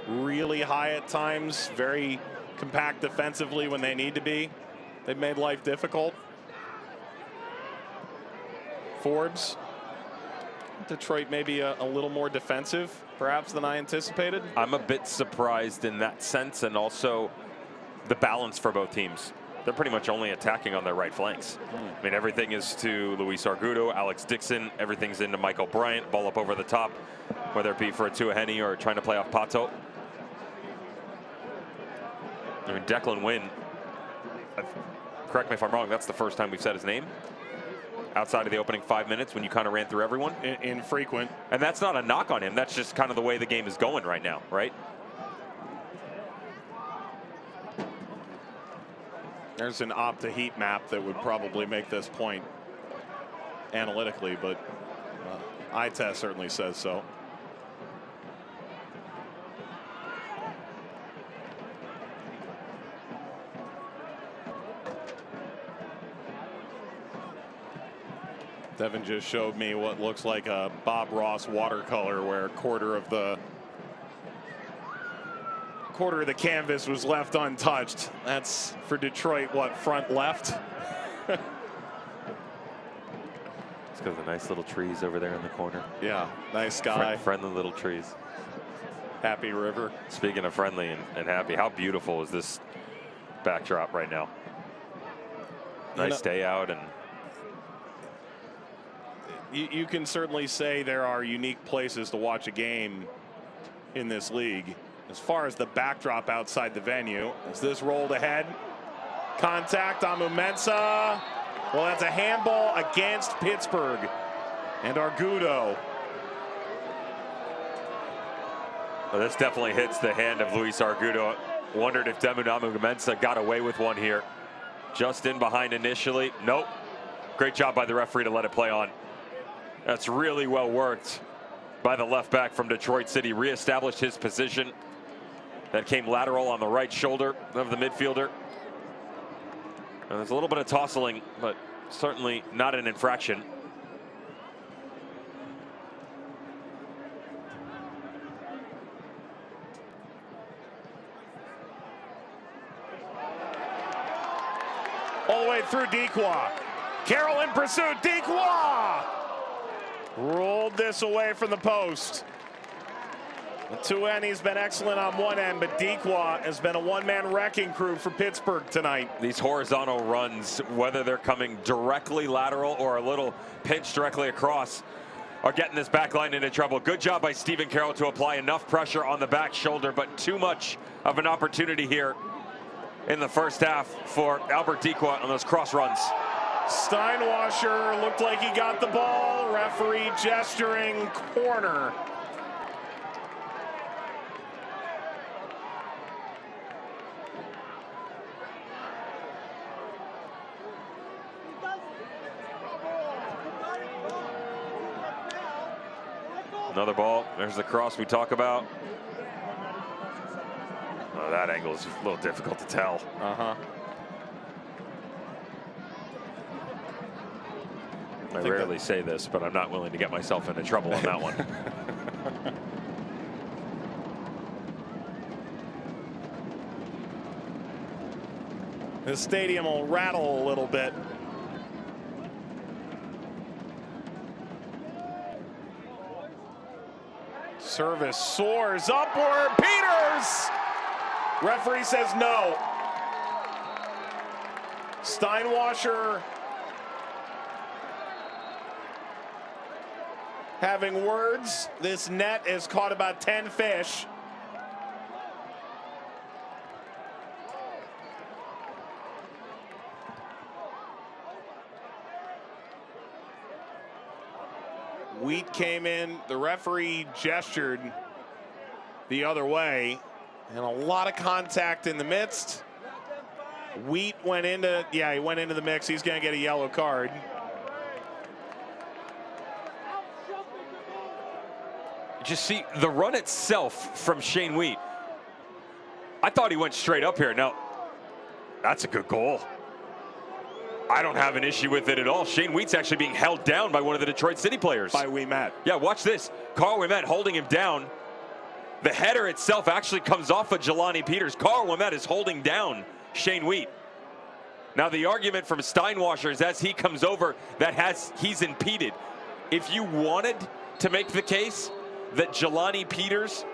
really high at times, very compact defensively when they need to be. They've made life difficult. Forbes, Detroit maybe a little more defensive perhaps than I anticipated. I'm a bit surprised in that sense, and also the balance for both teams. They're pretty much only attacking on their right flanks. I mean, everything is to Luis Argudo, Alex Dixon, everything's into Michael Bryant, ball up over the top, whether it be for a Tuaheni or trying to play off Pato. I mean, Declan Wynn, correct me if I'm wrong, that's the first time we've said his name outside of the opening 5 minutes when you kind of ran through everyone. Infrequent. And that's not a knock on him. That's just kind of the way the game is going right now, right? There's an Opta heat map that would probably make this point analytically, but eye test certainly says so. Devin just showed me what looks like a Bob Ross watercolor, where a quarter of the canvas was left untouched. That's for Detroit, what, front left? Let's go to the nice little trees over there in the corner. Yeah, nice sky. Friendly little trees. Happy river. Speaking of friendly and happy, how beautiful is this backdrop right now? Nice day out, and you can certainly say there are unique places to watch a game in this league. As far as the backdrop outside the venue, as this rolled ahead, contact on Amumensa. Well, that's a handball against Pittsburgh and Argudo. Well, this definitely hits the hand of Luis Argudo. Wondered if Devin Amumensa got away with one here. Just in behind initially. Nope. Great job by the referee to let it play on. That's really well worked by the left back from Detroit City. Reestablished his position. That came lateral on the right shoulder of the midfielder. And there's a little bit of tossling, but certainly not an infraction. All the way through Dequa. Carroll in pursuit. Dequa rolled this away from the post. Tuaheni's been excellent on one end, but Dequa has been a one-man wrecking crew for Pittsburgh tonight. These horizontal runs, whether they're coming directly lateral or a little pinch directly across, are getting this back line into trouble. Good job by Stephen Carroll to apply enough pressure on the back shoulder, but too much of an opportunity here in the first half for Albert Dequa on those cross runs. Steinwasser looked like he got the ball. Referee gesturing corner. Another ball. There's the cross we talk about. Oh, that angle is a little difficult to tell. I rarely say this, but I'm not willing to get myself into trouble on that one. The stadium will rattle a little bit. Service soars upward. Peters! Referee says no. Steinwasser having words. This net has caught about 10 fish. Wheat came in, the referee gestured the other way, and a lot of contact in the midst. Wheat went into, he went into the mix. He's going to get a yellow card. Just see the run itself from Shane Wheat. I thought he went straight up here. Now, that's a good goal. I don't have an issue with it at all. Shane Wheat's actually being held down by one of the Detroit City players. By Ouimet. Yeah, watch this. Carl Ouimet holding him down. The header itself actually comes off of Jelani Peters. Carl Ouimet is holding down Shane Wheat. Now the argument from Steinwasser is as he comes over that he's impeded. If you wanted to make the case that Jelani Peters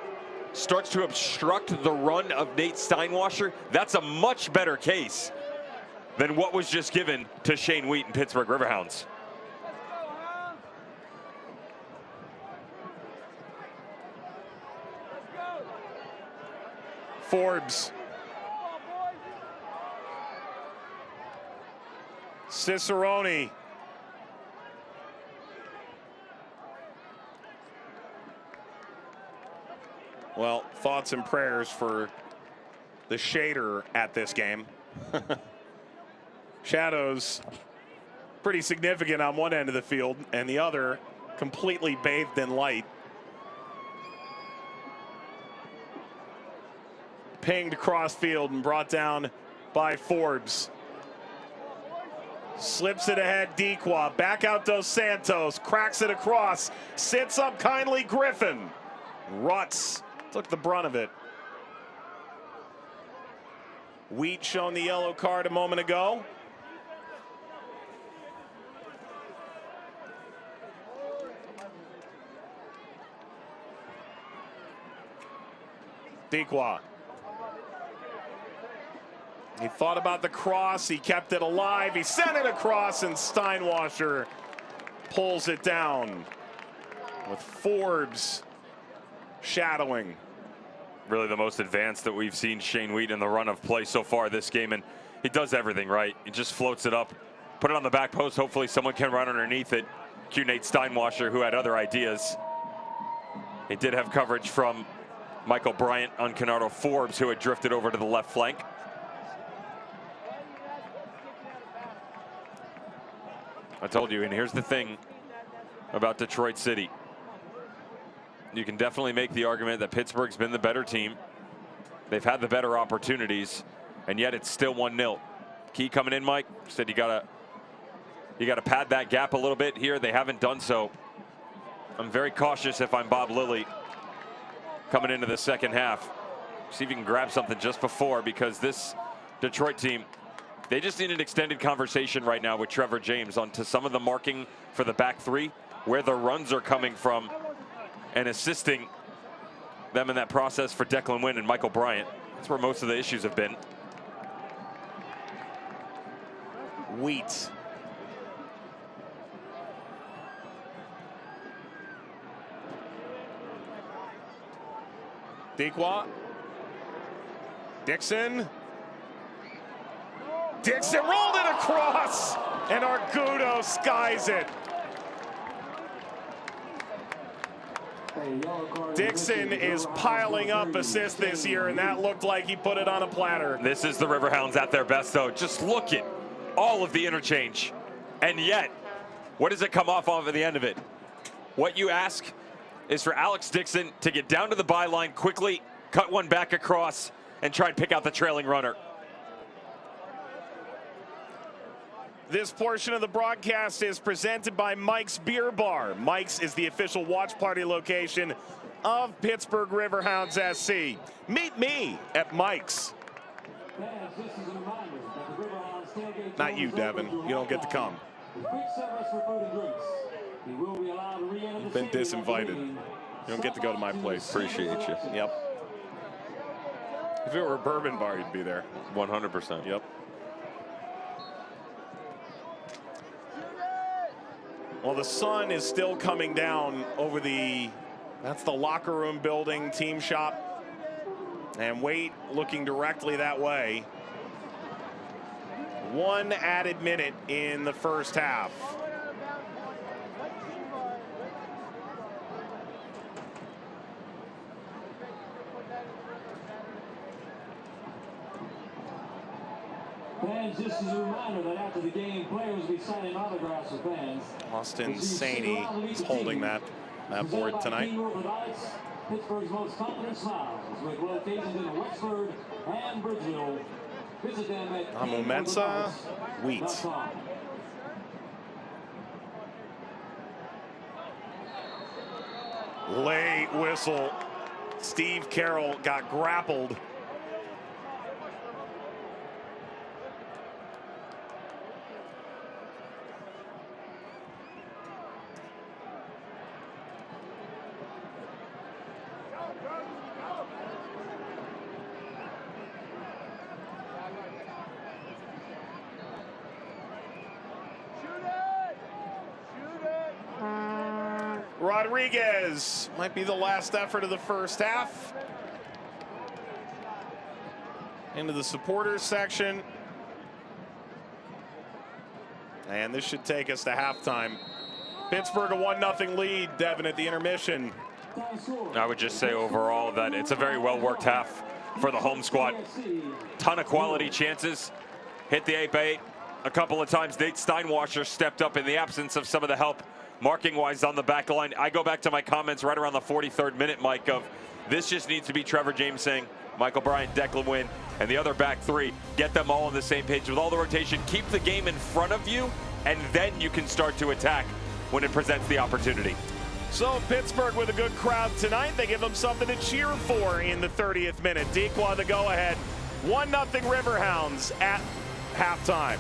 starts to obstruct the run of Nate Steinwasser, that's a much better case than what was just given to Shane Wheat and Pittsburgh Riverhounds. Forbes. Cicerone. Well, thoughts and prayers for the shader at this game. Shadows pretty significant on one end of the field and the other completely bathed in light. Pinged cross field and brought down by Forbes. Slips it ahead, Dequa. Back out Dos Santos. Cracks it across. Sits up kindly Griffin. Rutz took the brunt of it. Wheat shown the yellow card a moment ago. Dequa. He thought about the cross. He kept it alive. He sent it across, and Steinwasser pulls it down with Forbes shadowing. Really the most advanced that we've seen Shane Wheat in the run of play so far this game, and he does everything right. He just floats it up, put it on the back post. Hopefully someone can run underneath it. Cue Nate Steinwasser, who had other ideas. He did have coverage from Michael Bryant on Kennardo Forbes, who had drifted over to the left flank. I told you, and here's the thing about Detroit City. You can definitely make the argument that Pittsburgh's been the better team. They've had the better opportunities, and yet it's still 1-0. Key coming in, Mike, said you gotta pad that gap a little bit here. They haven't done so. I'm very cautious if I'm Bob Lilly coming into the second half. See if you can grab something just before, because this Detroit team, they just need an extended conversation right now with Trevor James on to some of the marking for the back three, where the runs are coming from, and assisting them in that process for Declan Wynn and Michael Bryant. That's where most of the issues have been. Wheat. Dequa. Dixon. Dixon rolled it across, and Argudo skies it. Dixon is piling up assists this year, and that looked like he put it on a platter. This is the Riverhounds at their best, though. Just look at all of the interchange. And yet, what does it come off of at the end of it? What you ask is for Alex Dixon to get down to the byline quickly, cut one back across, and try and pick out the trailing runner. This portion of the broadcast is presented by Mike's Beer Bar. Mike's is the official watch party location of Pittsburgh Riverhounds SC. Meet me at Mike's. Not you, Devin. You don't get to come. You've been disinvited. You don't get to go to my place. Appreciate you. Yep. If it were a bourbon bar, you'd be there. 100%. Yep. Well, the sun is still coming down over that's the locker room building, team shop. And Waite looking directly that way. 1 added minute in the first half. Fans, just as a reminder that after the game, players will be signing autographs with fans. Austin Saney is holding that board tonight. Pittsburgh's most confident smiles with locations in Wexford and Bridgeville. Visit them at Mensa, Wheat. Late whistle. Steve Carroll got grappled. Rodriguez might be the last effort of the first half. Into the supporters section. And this should take us to halftime. Pittsburgh a 1-0 lead, Devin, at the intermission. I would just say overall that it's a very well-worked half for the home squad. Ton of quality chances. Hit the 8x8 a couple of times. Nate Steinwasser stepped up in the absence of some of the help marking-wise on the back line. I go back to my comments right around the 43rd minute, Mike, of this just needs to be Trevor James saying, Michael Bryant, Declan Wynn, and the other back three. Get them all on the same page with all the rotation. Keep the game in front of you, and then you can start to attack when it presents the opportunity. So Pittsburgh with a good crowd tonight. They give them something to cheer for in the 30th minute. Dequa the go-ahead. 1-0 Riverhounds at halftime.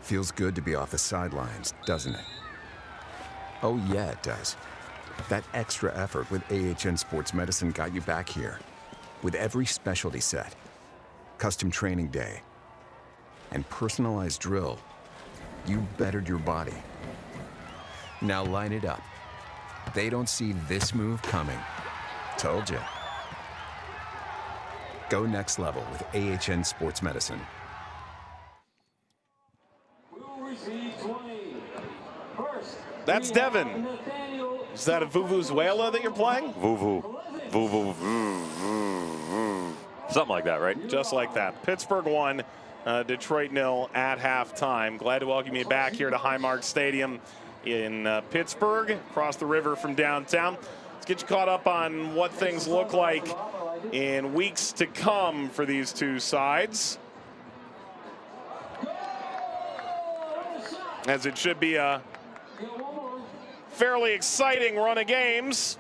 Feels good to be off the sidelines, doesn't it? Oh, yeah, it does. That extra effort with AHN Sports Medicine got you back here. With every specialty set, custom training day, and personalized drill, you bettered your body. Now line it up. They don't see this move coming. Told you. Go next level with AHN Sports Medicine. That's Devin. Is that a Vuvuzuela that you're playing? Vuvu. Vuvu. Something like that, right? Just like that. Pittsburgh 1, Detroit 0 at halftime. Glad to welcome you back here to Highmark Stadium in Pittsburgh, across the river from downtown. Let's get you caught up on what things look like in weeks to come for these two sides, as it should be a fairly exciting run of games.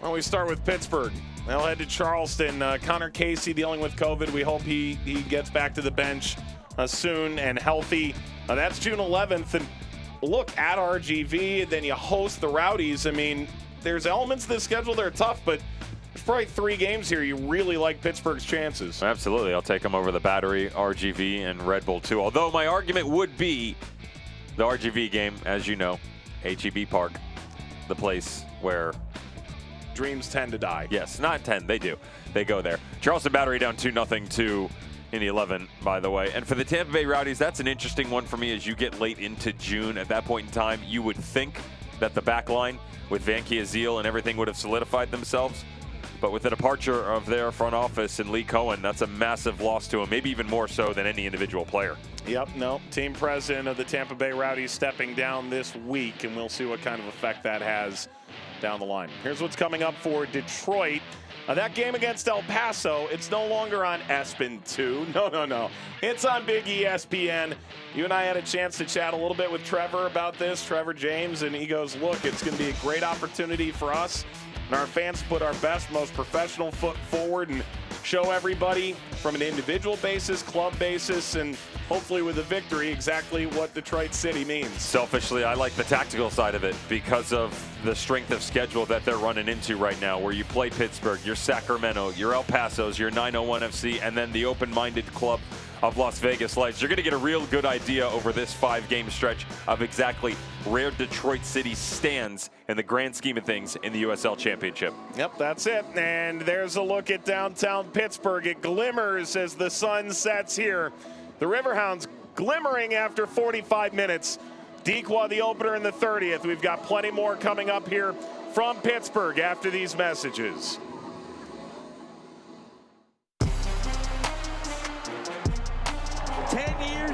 Well, we start with Pittsburgh. They'll head to Charleston. Connor Casey dealing with COVID. We hope he gets back to the bench soon and healthy. That's June 11th. And look, at RGV, and then you host the Rowdies. I mean, there's elements of this schedule that are tough, but there's probably 3 games here you really like Pittsburgh's chances. Absolutely. I'll take them over the Battery, RGV, and Red Bull too. Although my argument would be the RGV game, as you know, HEB Park, the place where dreams tend to die. Yes, not 10, they do. They go there. Charleston Battery down 2-0 to in the 11, by the way. And for the Tampa Bay Rowdies, that's an interesting one for me as you get late into June. At that point in time, you would think that the back line with Vankia Zeal and everything would have solidified themselves. But with the departure of their front office and Lee Cohen, that's a massive loss to him, maybe even more so than any individual player. Yep, no. Team president of the Tampa Bay Rowdies stepping down this week, and we'll see what kind of effect that has down the line. Here's what's coming up for Detroit. That game against El Paso, it's no longer on ESPN 2. No. It's on Big ESPN. You and I had a chance to chat a little bit with Trevor about this, Trevor James, and he goes, look, it's going to be a great opportunity for us and our fans to put our best, most professional foot forward and show everybody from an individual basis, club basis, and hopefully with a victory, exactly what Detroit City means. Selfishly, I like the tactical side of it because of the strength of schedule that they're running into right now, where you play Pittsburgh, your Sacramento, your El Pasos, your 901 FC, and then the open-minded club of Las Vegas Lights. You're going to get a real good idea over this 5-game stretch of exactly where Detroit City stands in the grand scheme of things in the USL Championship. Yep, that's it. And there's a look at downtown Pittsburgh. It glimmers as the sun sets here. The Riverhounds glimmering after 45 minutes. Dequa the opener in the 30th. We've got plenty more coming up here from Pittsburgh after these messages.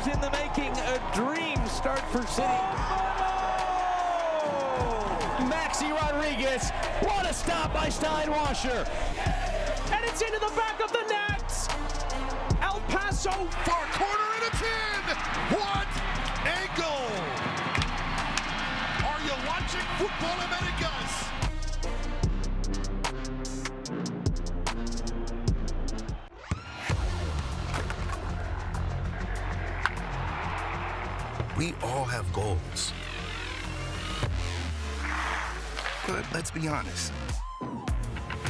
In the making, a dream start for City. Oh! Maxi Rodriguez, what a stop by Steinwasser. And it's into the back of the net. El Paso far corner and it's in. What a goal. Are you watching Football Americas? We all have goals. But let's be honest.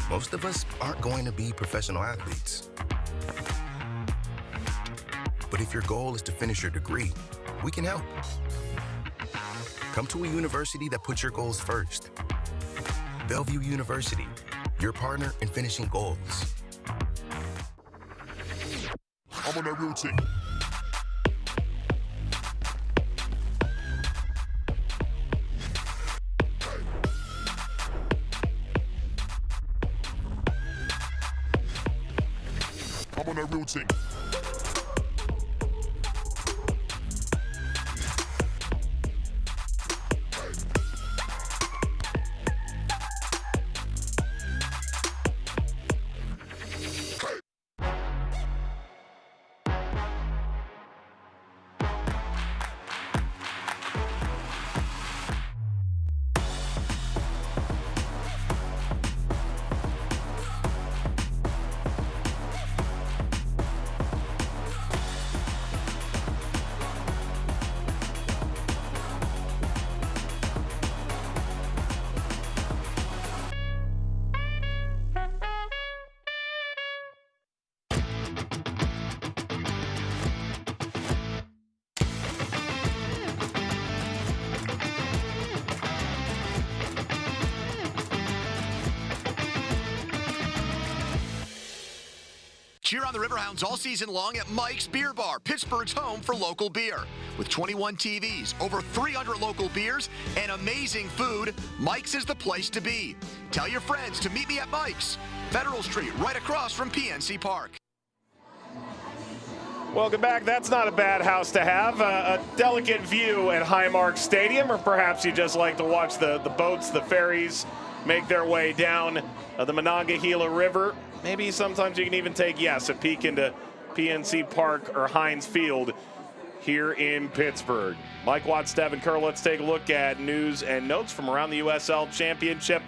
Most of us aren't going to be professional athletes. But if your goal is to finish your degree, we can help. Come to a university that puts your goals first. Bellevue University, your partner in finishing goals. I'm on that routine. I'm on that routine. Cheer on the Riverhounds all season long at Mike's Beer Bar, Pittsburgh's home for local beer. With 21 TVs, over 300 local beers, and amazing food, Mike's is the place to be. Tell your friends to meet me at Mike's, Federal Street, right across from PNC Park. Welcome back. That's not a bad house to have. A delicate view at Highmark Stadium, or perhaps you just like to watch the boats, the ferries, make their way down the Monongahela River. Maybe sometimes you can even take, a peek into PNC Park or Heinz Field here in Pittsburgh. Mike Watts, Devin Kerr, let's take a look at news and notes from around the USL Championship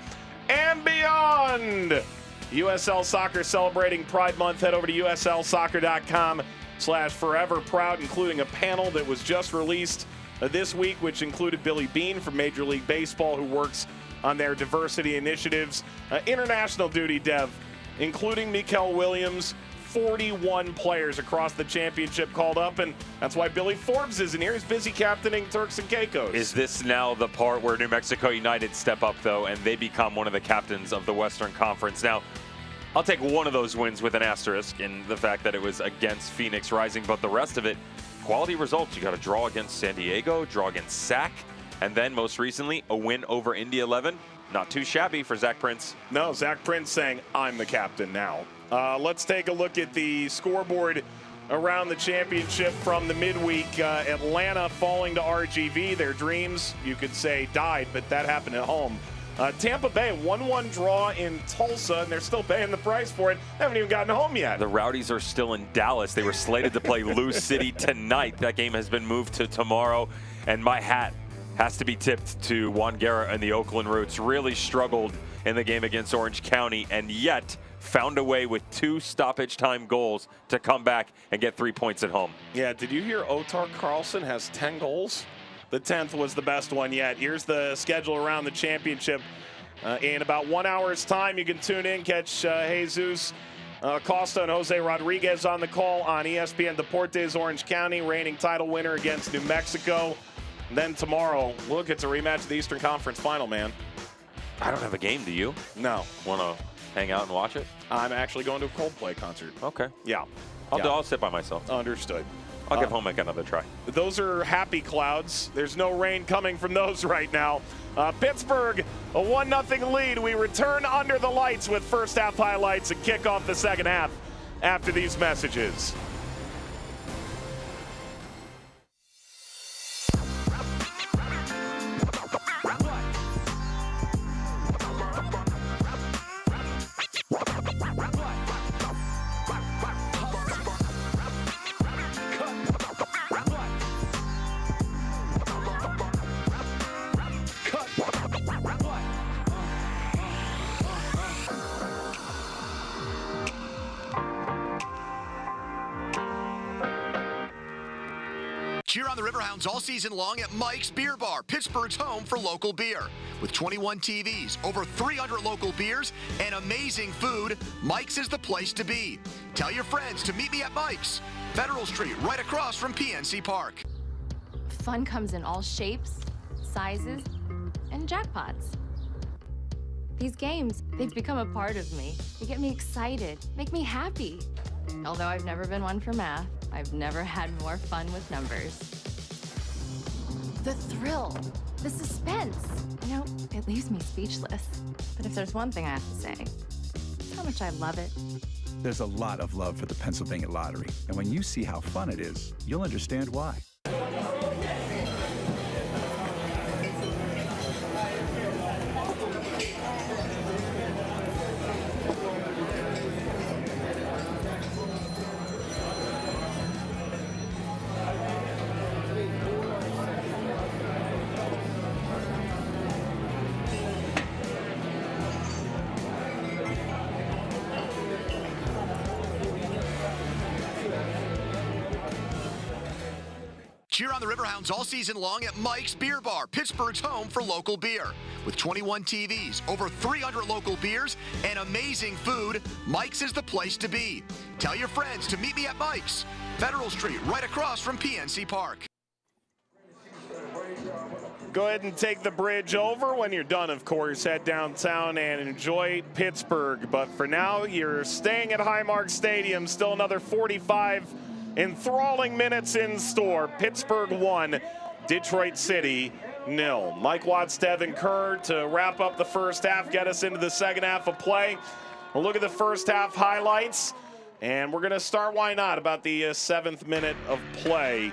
and beyond. USL Soccer celebrating Pride Month. Head over to uslsoccer.com/foreverproud, including a panel that was just released this week, which included Billy Bean from Major League Baseball, who works on their diversity initiatives. International duty, Dev, including Mikael Williams, 41 players across the championship called up, and that's why Billy Forbes isn't here. He's busy captaining Turks and Caicos. Is this now the part where New Mexico United step up, though, and they become one of the captains of the Western Conference? Now, I'll take one of those wins with an asterisk in the fact that it was against Phoenix Rising, but the rest of it, quality results. You got a draw against San Diego, draw against SAC, and then most recently, a win over Indy 11. Not too shabby for Zach Prince. No, Zach Prince saying, I'm the captain now. Let's take a look at the scoreboard around the championship from the midweek. Atlanta falling to RGV. Their dreams, you could say, died, but that happened at home. Tampa Bay, 1-1 draw in Tulsa, and they're still paying the price for it. They haven't even gotten home yet. The Rowdies are still in Dallas. They were slated to play Lou City tonight. That game has been moved to tomorrow, and my hat has to be tipped to Juan Guerra and the Oakland Roots. Really struggled in the game against Orange County, and yet found a way with 2 stoppage time goals to come back and get 3 points at home. Yeah, did you hear Otar Carlson has 10 goals? The 10th was the best one yet. Here's the schedule around the championship. In about 1 hour's time, you can tune in, catch Jesus Costa and Jose Rodriguez on the call on ESPN Deportes Orange County, reigning title winner against New Mexico. And then tomorrow, look, it's a rematch of the Eastern Conference Final, man. I don't have a game, do you? No. Want to hang out and watch it? I'm actually going to a Coldplay concert. Okay. Yeah. I'll sit by myself. Understood. I'll give home another try. Those are happy clouds. There's no rain coming from those right now. Pittsburgh, a 1-0 lead. We return under the lights with first half highlights and kick off the second half after these messages. Cheer on the Riverhounds all season long at Mike's Beer Bar, Pittsburgh's home for local beer. With 21 TVs, over 300 local beers, and amazing food, Mike's is the place to be. Tell your friends to meet me at Mike's, Federal Street, right across from PNC Park. Fun comes in all shapes, sizes, and jackpots. These games, they've become a part of me. They get me excited, make me happy. Although I've never been one for math, I've never had more fun with numbers. The thrill, the suspense, it leaves me speechless. But if there's one thing I have to say, it's how much I love it. There's a lot of love for the Pennsylvania Lottery, and when you see how fun it is, you'll understand why. Cheer on the Riverhounds all season long at Mike's Beer Bar, Pittsburgh's home for local beer. With 21 TVs, over 300 local beers, and amazing food, Mike's is the place to be. Tell your friends to meet me at Mike's, Federal Street, right across from PNC Park. Go ahead and take the bridge over. When you're done, of course, head downtown and enjoy Pittsburgh. But for now, you're staying at Highmark Stadium. Still another 45 enthralling minutes in store. Pittsburgh 1, Detroit City 0. Mike Watts, Devin Kerr to wrap up the first half, get us into the second half of play. We'll look at the first half highlights, and we're going to start, why not, about the 7th minute of play.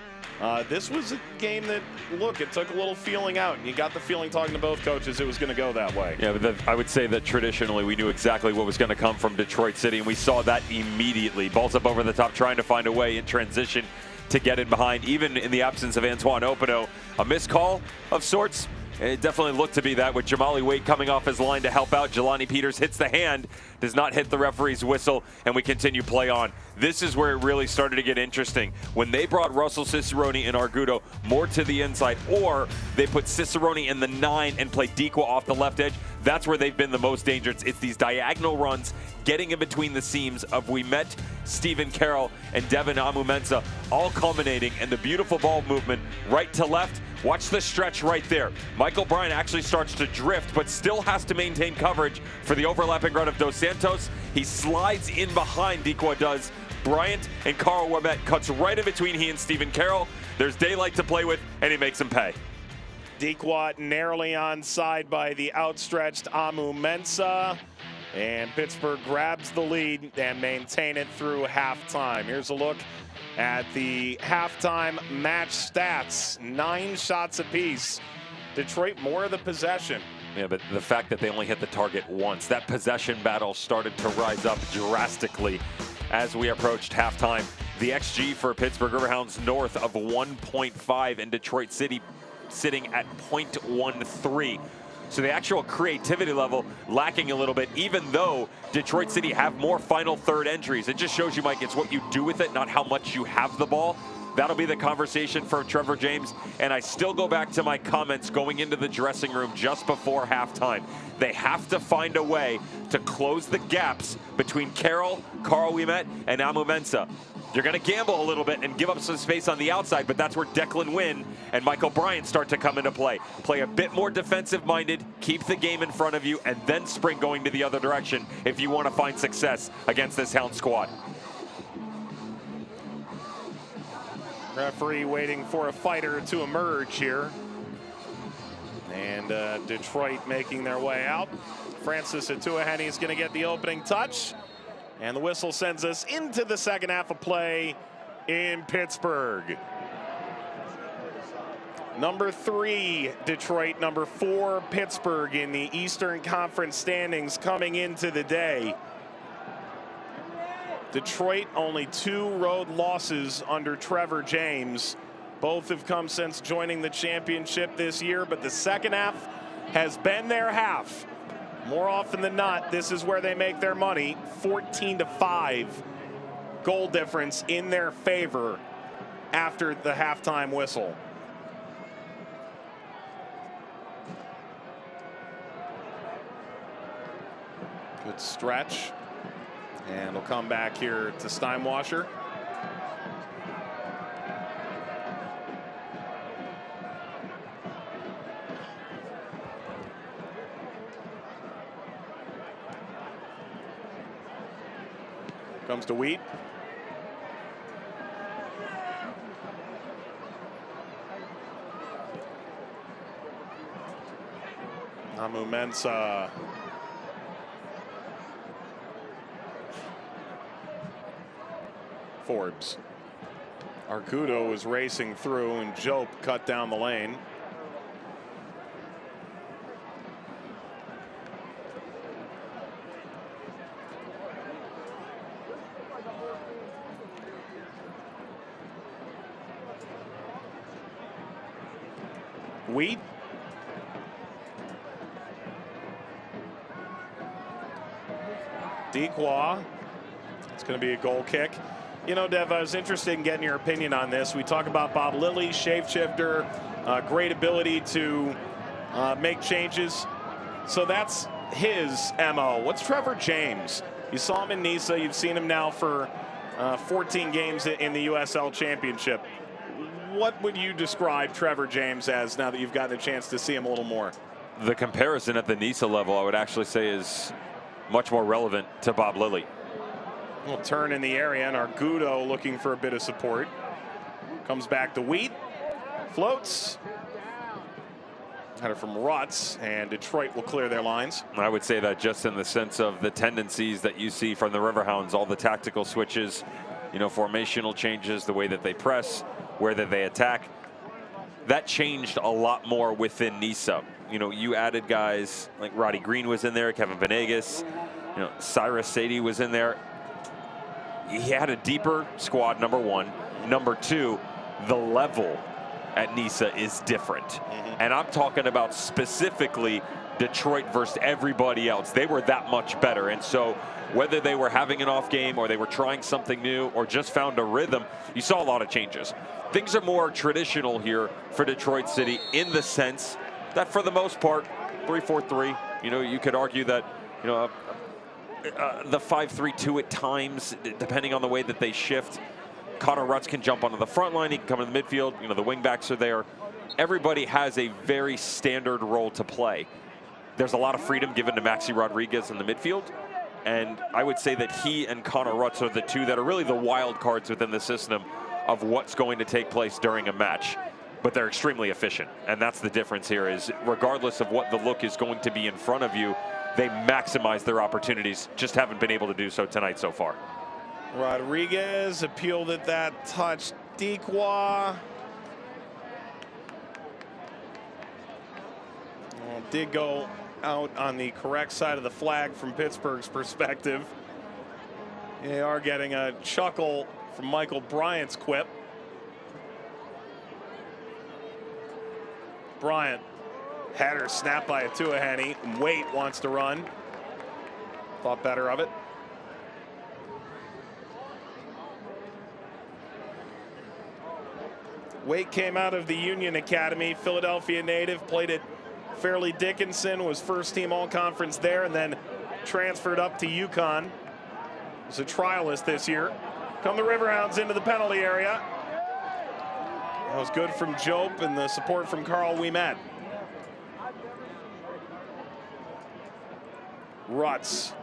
This was a game that, look, it took a little feeling out, and you got the feeling talking to both coaches it was going to go that way. Yeah, but I would say that traditionally we knew exactly what was going to come from Detroit City, and we saw that immediately. Balls up over the top, trying to find a way in transition to get in behind, even in the absence of Antoine Opino. A missed call of sorts. It definitely looked to be that, with Jamali Wade coming off his line to help out. Jelani Peters hits the hand, does not hit the referee's whistle, and we continue play on. This is where it really started to get interesting. When they brought Russell Cicerone and Argudo more to the inside, or they put Cicerone in the 9 and played Dequa off the left edge, that's where they've been the most dangerous. It's these diagonal runs, getting in between the seams of Ouimet, Stephen Carroll, and Devin Amumensa, all culminating in the beautiful ball movement right to left. Watch the stretch right there. Michael Bryant actually starts to drift, but still has to maintain coverage for the overlapping run of Dos Santos. He slides in behind, Dequa does. Bryant and Carl Ouimet cuts right in between he and Stephen Carroll. There's daylight to play with, and he makes him pay. Dequa narrowly onside by the outstretched Amumensa. And Pittsburgh grabs the lead and maintain it through halftime. Here's a look at the halftime match stats. 9 shots apiece. Detroit more of the possession. Yeah, but the fact that they only hit the target once, that possession battle started to rise up drastically as we approached halftime. The XG for Pittsburgh Riverhounds north of 1.5, and Detroit City sitting at 0.13. So the actual creativity level lacking a little bit, even though Detroit City have more final third entries. It just shows you, Mike, it's what you do with it, not how much you have the ball. That'll be the conversation for Trevor James. And I still go back to my comments going into the dressing room just before halftime. They have to find a way to close the gaps between Carroll, Carl Ouimet, and Amumensa. You're going to gamble a little bit and give up some space on the outside, but that's where Declan Wynn and Michael Bryant start to come into play. Play a bit more defensive-minded, keep the game in front of you, and then sprint going to the other direction if you want to find success against this Hound squad. Referee waiting for a fighter to emerge here. And Detroit making their way out. Francis Atuahene is going to get the opening touch. And the whistle sends us into the second half of play in Pittsburgh. Number 3, Detroit. Number 4, Pittsburgh in the Eastern Conference standings coming into the day. Detroit only 2 road losses under Trevor James. Both have come since joining the championship this year, but the second half has been their half. More often than not, this is where they make their money. 14-5 goal difference in their favor after the halftime whistle. Good stretch. And we'll come back here to Steinwasser. Comes to Wheat. Amumensa. Forbes. Argudo was racing through, and Jope cut down the lane. Wheat. Dequa. It's going to be a goal kick. You know, Dev, I was interested in getting your opinion on this. We talk about Bob Lilly, shapeshifter, great ability to make changes. So that's his MO. What's Trevor James? You saw him in Nisa. You've seen him now for 14 games in the USL Championship. what would you describe Trevor James as now that you've gotten a chance to see him a little more? The comparison at the Nisa level, I would actually say, is much more relevant to Bob Lilly. We'll turn in the area, and Argudo looking for a bit of support. Comes back to Wheat, floats. Header from Rutz, and Detroit will clear their lines. I would say that just in the sense of the tendencies that you see from the Riverhounds, all the tactical switches, you know, formational changes, the way that they press, where that they attack, that changed a lot more within Nisa. You know, you added guys like Roddy Green was in there, Kevin Venegas, you know, Cyrus Sadie was in there. He had a deeper squad, number one. Number two, the level at Nisa is different. And I'm talking about specifically Detroit versus everybody else. They were that much better. And so whether they were having an off game or they were trying something new or just found a rhythm, you saw a lot of changes. Things are more traditional here for Detroit City in the sense that for the most part, 3-4-3, you know, you could argue that, you know, the 5-3-2 at times, depending on the way that they shift. Connor Rutz can jump onto the front line. He can come in the midfield. You know, the wingbacks are there. Everybody has a very standard role to play. There's a lot of freedom given to Maxi Rodriguez in the midfield. And I would say that he and Connor Rutz are the two that are really the wild cards within the system of what's going to take place during a match. But they're extremely efficient. And that's the difference here is regardless of what the look is going to be in front of you, they maximize their opportunities. Just haven't been able to do so tonight so far. Rodriguez appealed at that touch. Dequa. Well, did go out on the correct side of the flag from Pittsburgh's perspective. They are getting a chuckle from Michael Bryant's quip. Bryant, header snapped by Atuahene. Waite wants to run. Thought better of it. Waite came out of the Union Academy, Philadelphia native, played at Fairleigh Dickinson, was first team all-conference there, and then transferred up to UConn. Was a trialist this year. Come the Riverhounds into the penalty area. That was good from Jope and the support from Carl Ouimet. Rutz.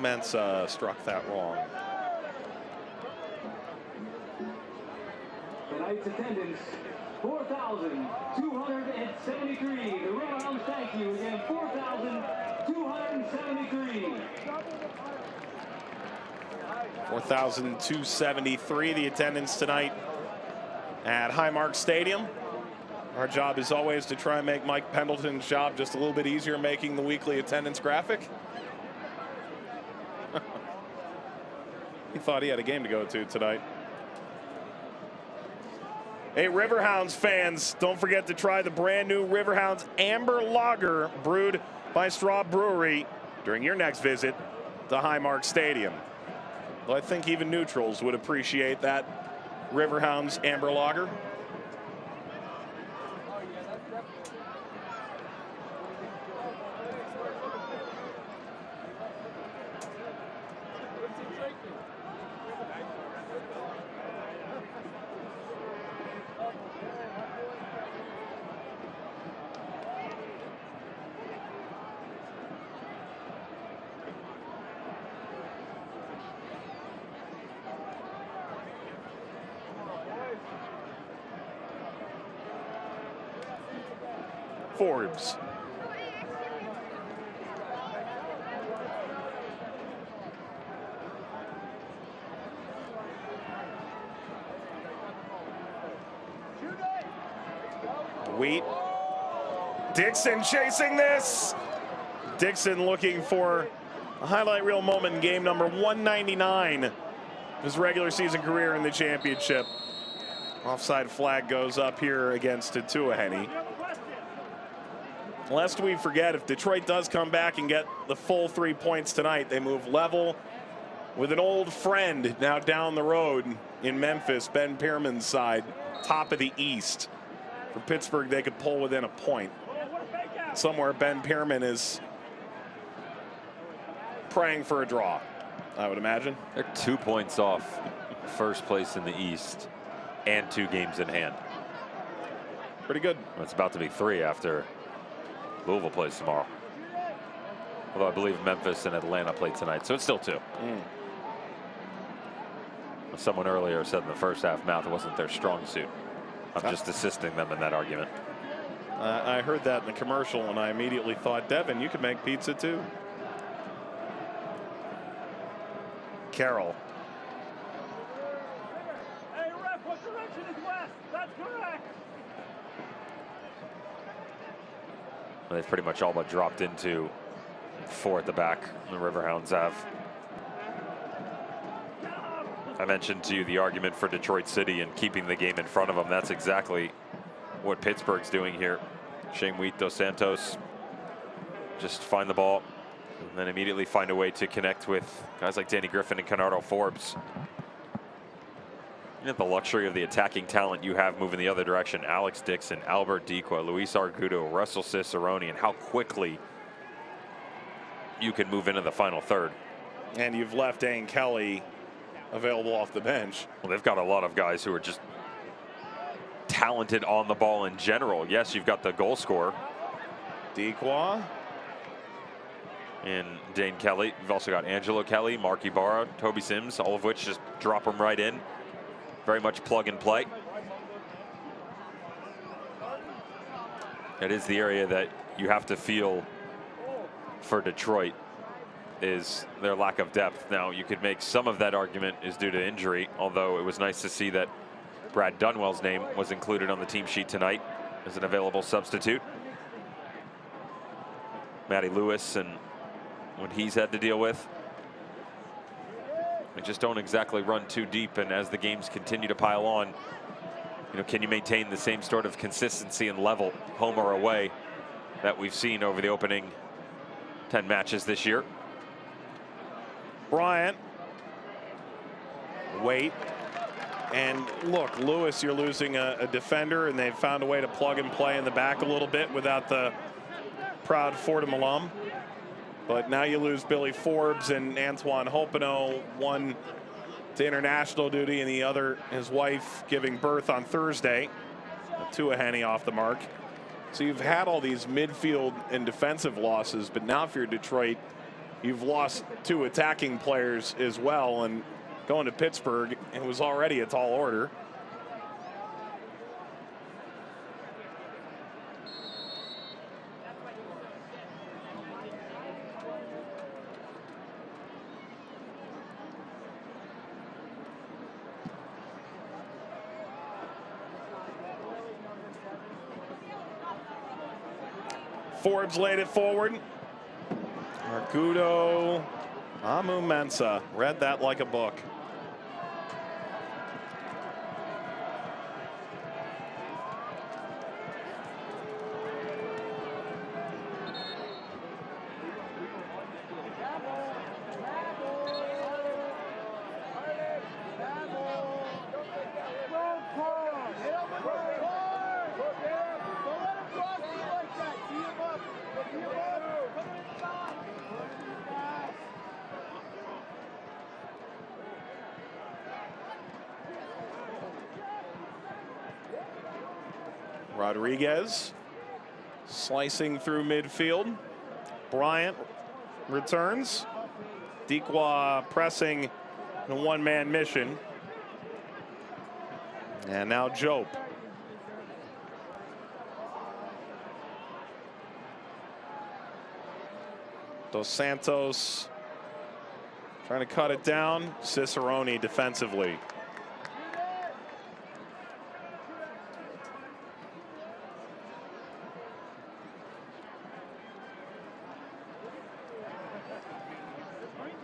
Mensa struck that wrong. Tonight's attendance, 4,273. The Riverhounds thank you again, 4,273. 4,273 the attendance tonight at Highmark Stadium. Our job is always to try and make Mike Pendleton's job just a little bit easier making the weekly attendance graphic. He thought he had a game to go to tonight. Hey, Riverhounds fans, don't forget to try the brand new Riverhounds Amber Lager brewed by Straw Brewery during your next visit to Highmark Stadium. Well, I think even neutrals would appreciate that Riverhounds Amber Lager. Forbes. Wheat. Dixon chasing this. Dixon looking for a highlight reel moment in game number 199 of his regular season career in the championship. Offside flag goes up here against Atuahene. Lest we forget, if Detroit does come back and get the full 3 points tonight, they move level with an old friend now down the road in Memphis, Ben Pierman's side, top of the East. For Pittsburgh, they could pull within a point. Somewhere Ben Pierman is praying for a draw, I would imagine. They're 2 points off first place in the East and 2 games in hand. Pretty good. Well, it's about to be 3 after Louisville plays tomorrow. Although I believe Memphis and Atlanta play tonight, so it's still 2. Someone earlier said in the first half math wasn't their strong suit. I'm just assisting them in that argument. I heard that in the commercial, and I immediately thought, Devin, you could make pizza too. Carroll. Hey, ref, what direction is west? That's correct. They've pretty much all but dropped into 4 at the back. The Riverhounds have. I mentioned to you the argument for Detroit City and keeping the game in front of them. That's exactly what Pittsburgh's doing here. Shane Wheat, Dos Santos just find the ball and then immediately find a way to connect with guys like Danny Griffin and Kennardo Forbes. You know, the luxury of the attacking talent you have moving the other direction. Alex Dixon, Albert Dequa, Luis Argudo, Russell Cicerone, and how quickly you can move into the final third. And you've left Dane Kelly available off the bench. Well, they've got a lot of guys who are just talented on the ball in general. Yes, you've got the goal scorer, Dequa, and Dane Kelly. You've also got Angelo Kelly, Mark Ibarra, Toby Sims, all of which just drop them right in. Very much plug and play. It is the area that you have to feel for Detroit is their lack of depth. Now, you could make some of that argument is due to injury, although it was nice to see that Brad Dunwell's name was included on the team sheet tonight as an available substitute. Matty Lewis and what he's had to deal with. They just don't exactly run too deep, and as the games continue to pile on, you know, can you maintain the same sort of consistency and level, home or away, that we've seen over the opening 10 matches this year? Bryant. Wait. And look, Lewis, you're losing a defender, and they've found a way to plug and play in the back a little bit without the proud Fordham alum. But now you lose Billy Forbes and Antoine Hopino, one to international duty and the other, his wife, giving birth on Thursday. Tua Henne off the mark. So you've had all these midfield and defensive losses, but now if you're Detroit, you've lost 2 attacking players as well, and going to Pittsburgh, it was already a tall order. Forbes laid it forward. Argudo, Amu Mensah, read that like a book. Rodriguez slicing through midfield. Bryant returns. Dequa pressing in a one-man mission. And now Jope. Dos Santos trying to cut it down. Cicerone defensively.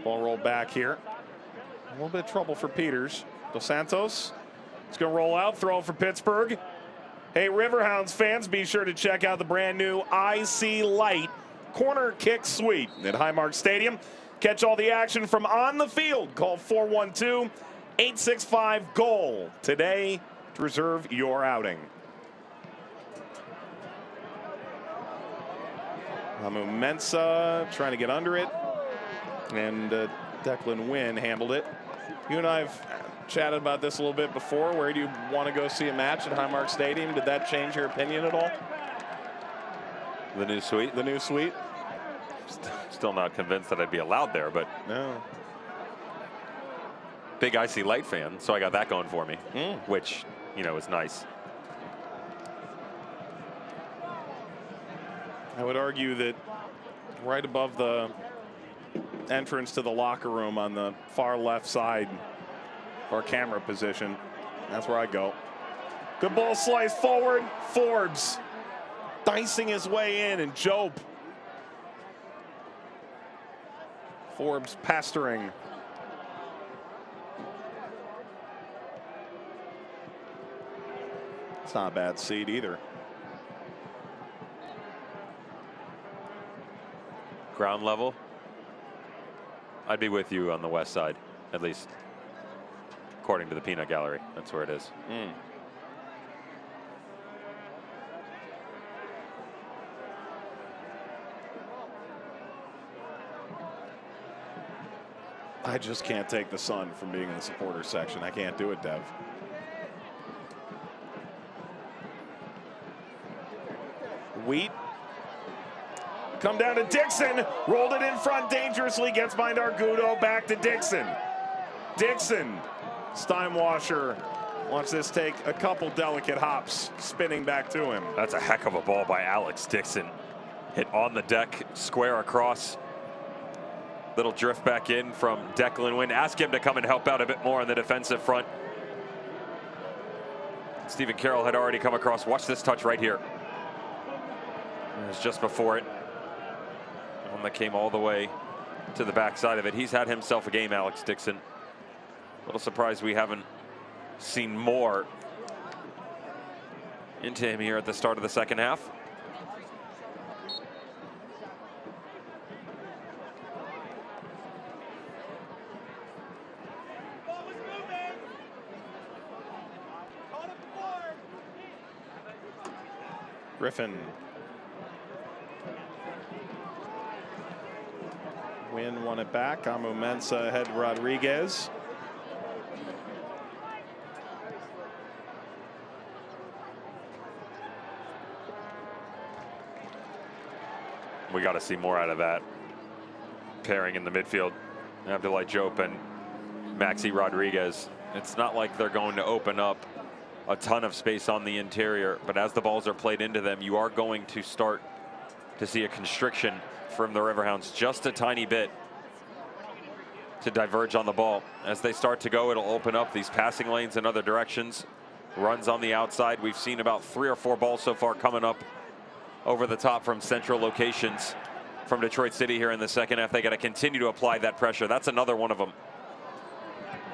Ball roll back here. A little bit of trouble for Peters. Dos Santos is going to roll out, throw for Pittsburgh. Hey, Riverhounds fans, be sure to check out the brand new IC Light Corner Kick Suite at Highmark Stadium. Catch all the action from on the field. Call 412-865-GOAL today to reserve your outing. Amu Mensah trying to get under it. And Declan Wynn handled it. You and I have chatted about this a little bit before. Where do you want to go see a match at Highmark Stadium? Did that change your opinion at all? The new suite? The new suite? Still not convinced that I'd be allowed there, but no. Big Icy Light fan, so I got that going for me, which, you know, is nice. I would argue that right above the entrance to the locker room on the far left side of our camera position, that's where I go. Good ball slice forward. Forbes dicing his way in, and Job. Forbes pestering. It's not a bad seat either. Ground level, I'd be with you on the west side, at least according to the peanut gallery. That's where it is. I just can't take the sun from being in the supporter section. I can't do it, Dev. Wheat. Come down to Dixon. Rolled it in front dangerously. Gets behind Argudo. Back to Dixon. Dixon. Steinwasser. Watch this take a couple delicate hops. Spinning back to him. That's a heck of a ball by Alex Dixon. Hit on the deck, square across. Little drift back in from Declan Wynn. Ask him to come and help out a bit more on the defensive front. Stephen Carroll had already come across. Watch this touch right here. It was just before it. One that came all the way to the backside of it. He's had himself a game, Alex Dixon. A little surprised we haven't seen more into him here at the start of the second half. Griffin. Wynn won it back. Amu Mensah ahead Rodriguez. We got to see more out of that pairing in the midfield. Abdoulaye Diop and Maxi Rodriguez. It's not like they're going to open up a ton of space on the interior, but as the balls are played into them, you are going to start to see a constriction from the Riverhounds, just a tiny bit to diverge on the ball. As they start to go, it'll open up these passing lanes in other directions. Runs on the outside. We've seen about 3 or 4 balls so far coming up over the top from central locations from Detroit City here in the second half. They got to continue to apply that pressure. That's another one of them.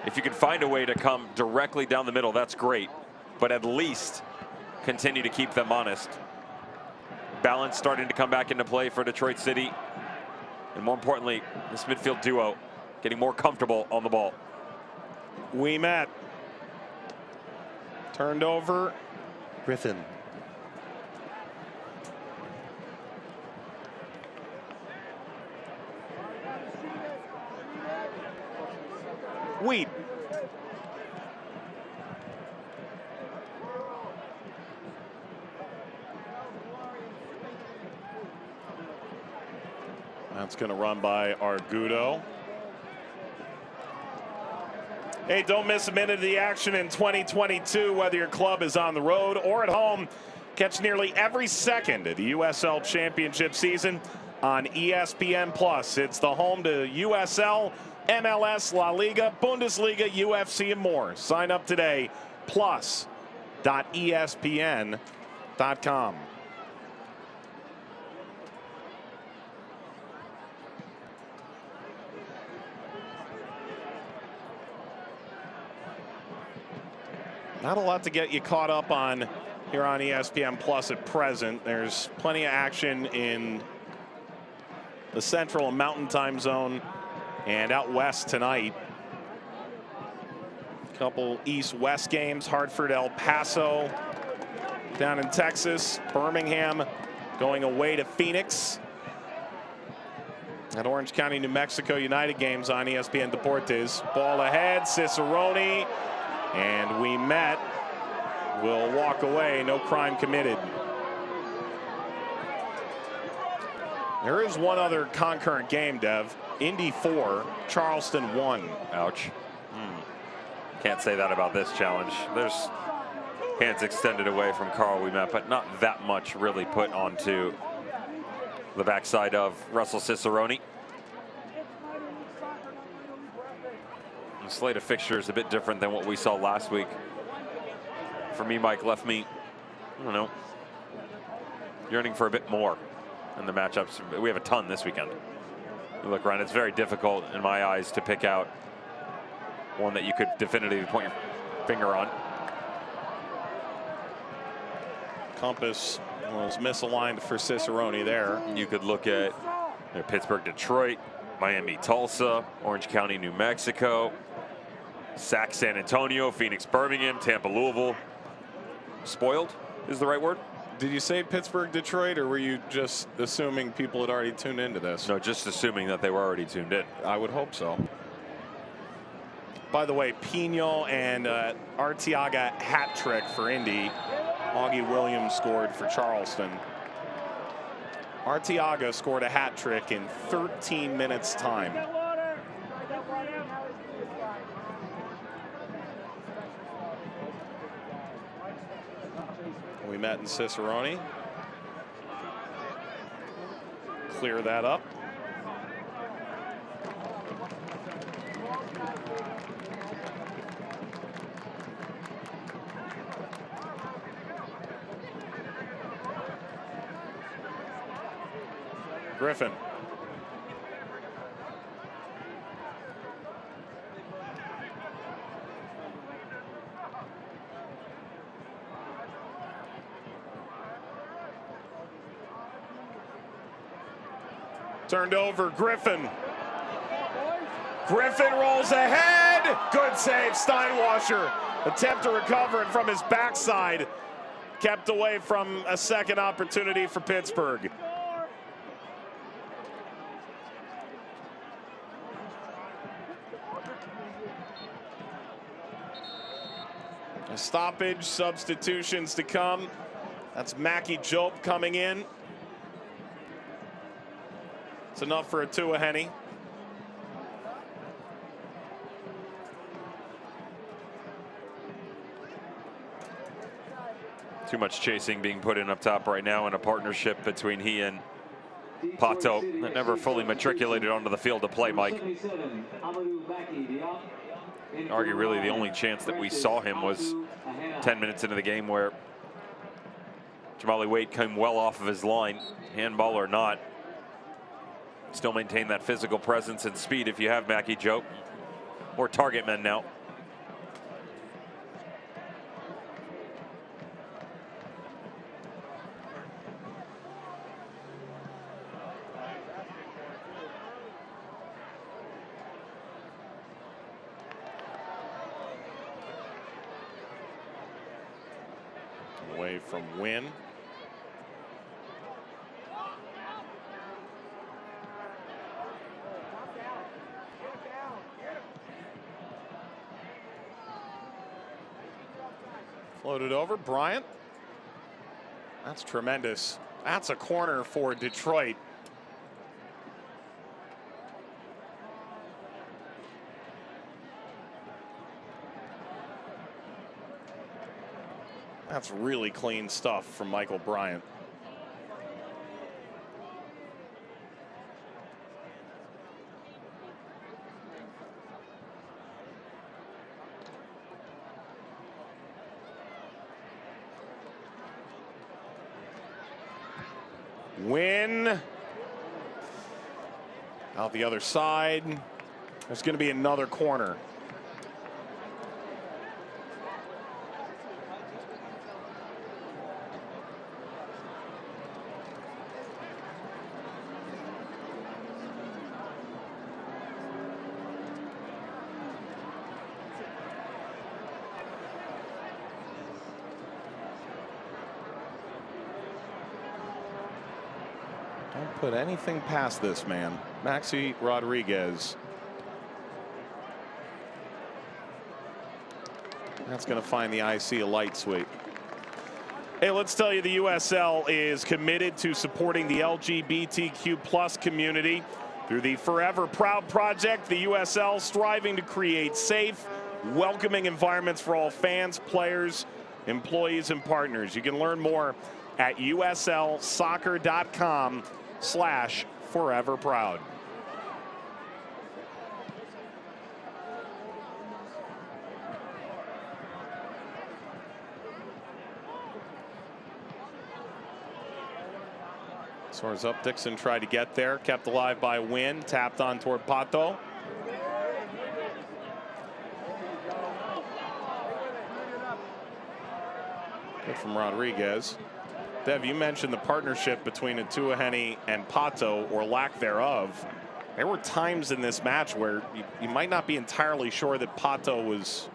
If you can find a way to come directly down the middle, that's great. But at least continue to keep them honest. Balance starting to come back into play for Detroit City. And more importantly, this midfield duo getting more comfortable on the ball. Ouimet. Turned over. Griffin. Wheat. That's going to run by Argudo. Hey, don't miss a minute of the action in 2022, whether your club is on the road or at home. Catch nearly every second of the USL Championship season on ESPN+. It's the home to USL, MLS, La Liga, Bundesliga, UFC, and more. Sign up today, plus.espn.com. Not a lot to get you caught up on here on ESPN Plus at present. There's plenty of action in the Central and Mountain Time Zone and out west tonight. A couple East-West games. Hartford, El Paso down in Texas. Birmingham going away to Phoenix. At Orange County, New Mexico United games on ESPN Deportes. Ball ahead, Cicerone, and we met. Will walk away, no crime committed. There is one other concurrent game, Dev. Indy 4, Charleston 1. Ouch. Can't say that about this challenge. There's hands extended away from Carl Ouimet, but not that much really put onto the backside of Russell Cicerone. The slate of fixtures a bit different than what we saw last week. For me, Mike, left me, I don't know, yearning for a bit more in the matchups. We have a ton this weekend. You look around, it's very difficult in my eyes to pick out one that you could definitively point your finger on. Compass was misaligned for Cicerone there. You could look at Pittsburgh, Detroit, Miami, Tulsa, Orange County, New Mexico, Sac, San Antonio, Phoenix, Birmingham, Tampa, Louisville. Spoiled is the right word. Did you say Pittsburgh, Detroit, or were you just assuming people had already tuned into this? No, just assuming that they were already tuned in. I would hope so. By the way, Pino and Arteaga hat trick for Indy. Augie Williams scored for Charleston. Arteaga scored a hat trick in 13 minutes time. We met in Cicerone. Clear that up. Griffin. Turned over, Griffin. Griffin rolls ahead. Good save, Steinwasser. Attempt to recover it from his backside. Kept away from a second opportunity for Pittsburgh. A stoppage, substitutions to come. That's Mackie Jope coming in. It's enough for a two, Henny. Too much chasing being put in up top right now in a partnership between he and Pato that never fully matriculated onto the field to play, Mike. Argue really the only chance that we saw him was 10 minutes into the game where Jamali Wade came well off of his line, handball or not. Still maintain that physical presence and speed if you have Mackie Jope. More target men now. Away from Wynn. Floated over, Bryant. That's tremendous. That's a corner for Detroit. That's really clean stuff from Michael Bryant. Win. Out the other side. There's going to be another corner. Don't put anything past this man, Maxi Rodriguez. That's going to find the IC a light sweep. Hey, let's tell you the USL is committed to supporting the LGBTQ+ community through the Forever Proud project. The USL striving to create safe, welcoming environments for all fans, players, employees, and partners. You can learn more at uslsoccer.com/foreverproud. Soares up. Dixon tried to get there, kept alive by Wynn, tapped on toward Pato. Good from Rodriguez. Dev, you mentioned the partnership between Atuahene and Pato, or lack thereof. There were times in this match where you might not be entirely sure that Pato was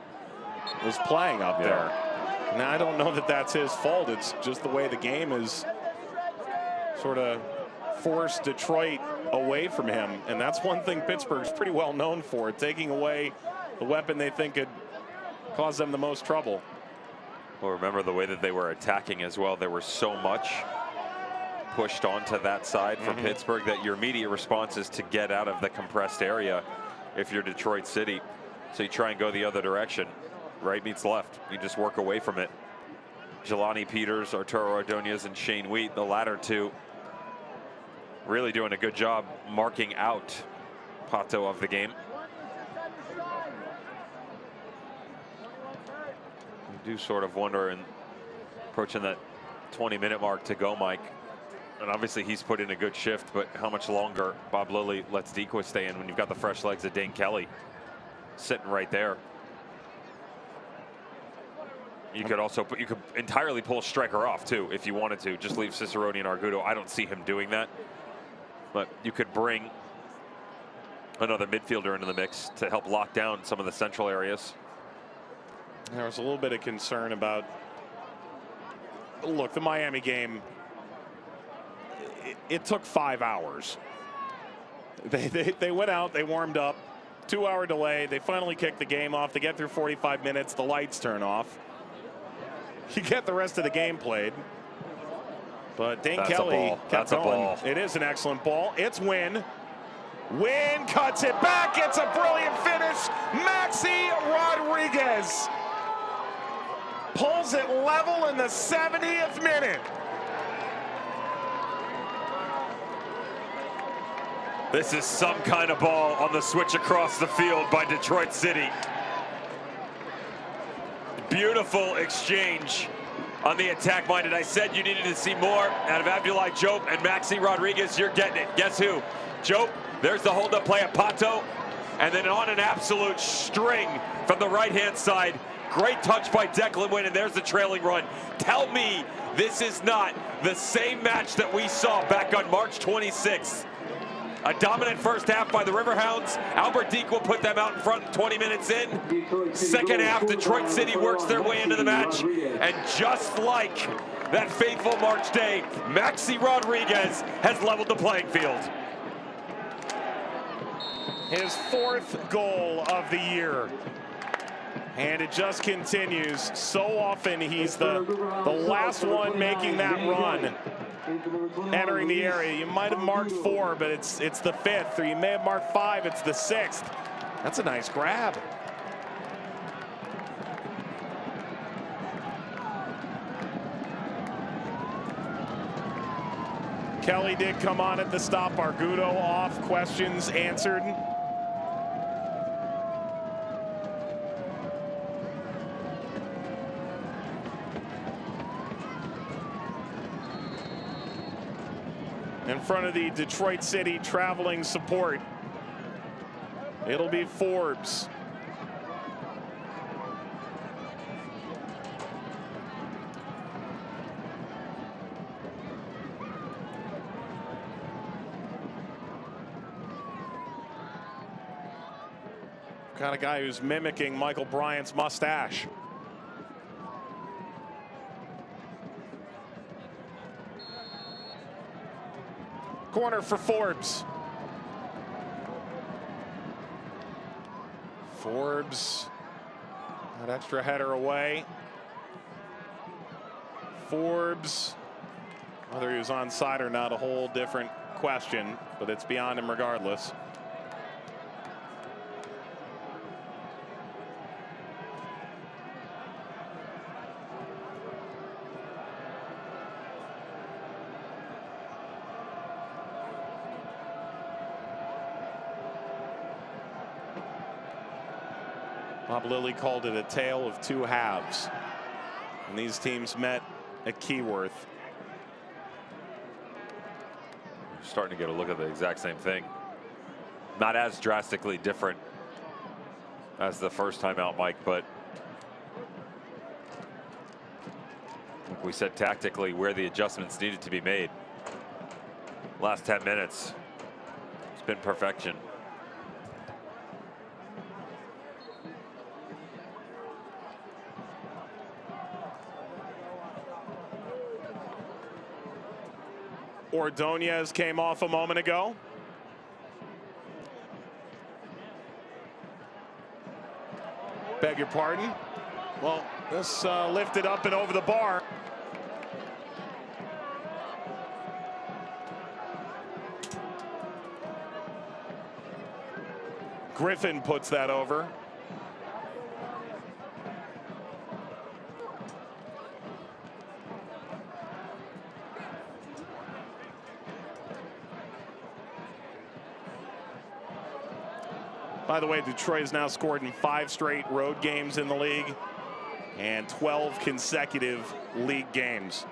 playing up there. Now, I don't know that that's his fault. It's just the way the game is sort of forced Detroit away from him. And that's one thing Pittsburgh's pretty well known for, taking away the weapon they think could cause them the most trouble. Well, remember the way that they were attacking as well. There was so much pushed onto that side for Pittsburgh that your immediate response is to get out of the compressed area if you're Detroit City. So you try and go the other direction. Right meets left. You just work away from it. Jelani Peters, Arturo Ordonez, and Shane Wheat, the latter two, really doing a good job marking out Pato of the game. You do sort of wonder, and approaching that 20-minute mark to go, Mike. And obviously he's put in a good shift, but how much longer Bob Lilly lets Dequa stay in when you've got the fresh legs of Dane Kelly sitting right there. You could also you could entirely pull a striker off too if you wanted to. Just leave Cicerone and Argudo. I don't see him doing that. But you could bring another midfielder into the mix to help lock down some of the central areas. There was a little bit of concern about, look, the Miami game, it took 5 hours. They went out, they warmed up, 2-hour delay, they finally kicked the game off. They get through 45 minutes, the lights turn off. You get the rest of the game played. But Dane Kelly kept going. It is an excellent ball. It's Wynn. Wynn cuts it back. It's a brilliant finish. Maxi Rodriguez pulls it level in the 70th minute. This is some kind of ball on the switch across the field by Detroit City. Beautiful exchange on the attack-minded. I said you needed to see more out of Abdoulaye Diop and Maxi Rodriguez. You're getting it. Guess who? Diop, there's the hold-up play at Pato. And then on an absolute string from the right-hand side. Great touch by Declan Wynn, and there's the trailing run. Tell me this is not the same match that we saw back on March 26th. A dominant first half by the Riverhounds. Albert Dequa put them out in front 20 minutes in. Second half, Detroit City works their way into the match. And just like that faithful March day, Maxi Rodriguez has leveled the playing field. His 4th goal of the year. And it just continues. So often he's the last one making that run. Entering the area. You might have marked 4, but it's the 5th, or you may have marked 5, it's the 6th. That's a nice grab. Kelly did come on at the stop. Argudo off, questions answered. In front of the Detroit City traveling support, it'll be Forbes. Kind of guy who's mimicking Michael Bryant's mustache. Corner for Forbes. Forbes, that extra header away. Forbes, whether he was onside or not, a whole different question, but it's beyond him regardless. Bob Lilly called it a tale of two halves, and these teams met at Keyworth. Starting to get a look at the exact same thing. Not as drastically different as the first time out, Mike, but like we said, tactically where the adjustments needed to be made. Last 10 minutes, it's been perfection. Ordonez came off a moment ago. Beg your pardon. Well, this lifted up and over the bar. Griffin puts that over. By the way, Detroit has now scored in 5 straight road games in the league and 12 consecutive league games.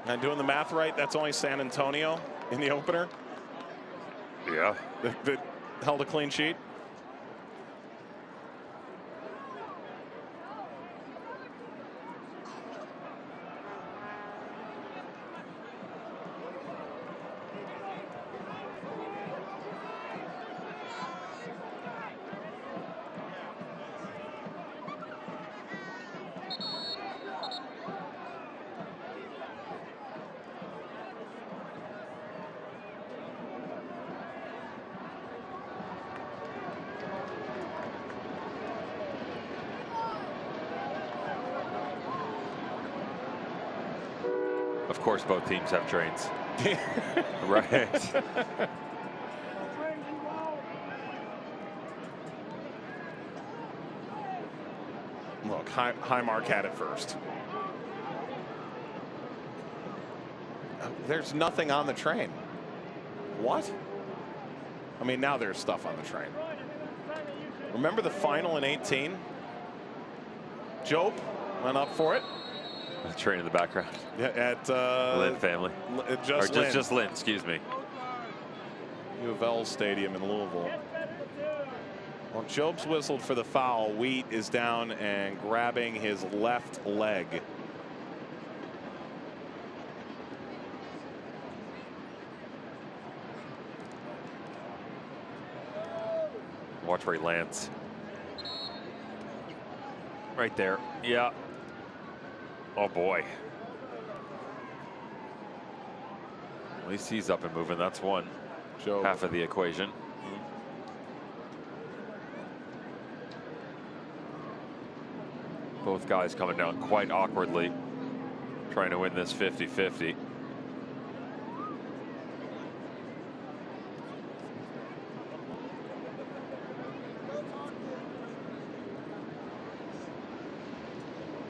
Am I doing the math right? That's only San Antonio in the opener? Yeah. That held a clean sheet? Of course, both teams have trains. Right. Look, Highmark had it first. There's nothing on the train. What? I mean, now there's stuff on the train. Remember the final in 18? Jope went up for it. The train in the background. Yeah, at Lynn family. Just Lynn, excuse me. U of L Stadium in Louisville. Well, Jope's whistled for the foul. Wheat is down and grabbing his left leg. Watch where he lands. Right there. Yeah. Oh boy. At least he's up and moving. That's one. Half of the equation. Both guys coming down quite awkwardly, trying to win this 50-50.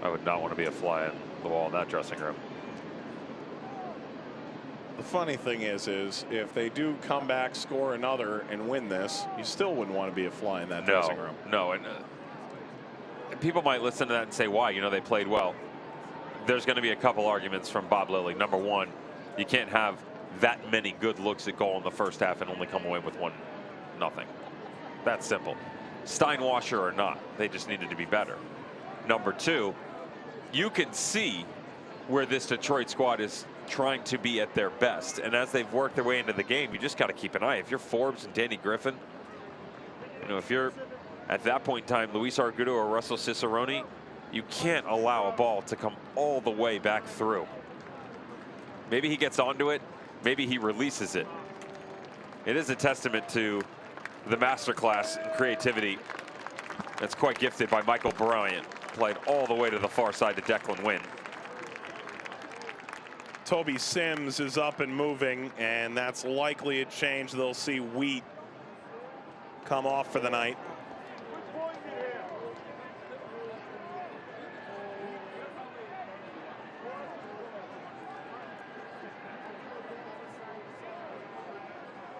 I would not want to be a fly on the wall in that dressing room. The funny thing is if they do come back, score another, and win this, you still wouldn't want to be a fly in that dressing room. No, and people might listen to that and say, why? You know, they played well. There's going to be a couple arguments from Bob Lilly. Number one, you can't have that many good looks at goal in the first half and only come away with 1-0. That's simple. Steinwasser or not, they just needed to be better. Number two, you can see where this Detroit squad is trying to be at their best. And as they've worked their way into the game, you just got to keep an eye. If you're Forbes and Danny Griffin, you know, if you're at that point in time, Luis Argudo or Russell Cicerone, You can't allow a ball to come all the way back through. Maybe he gets onto it. Maybe he releases it. It is a testament to the masterclass and creativity that's quite gifted by Michael Bryant. Played all the way to the far side to Declan Wynn. Toby Sims is up and moving, and that's likely a change. They'll see Wheat come off for the night.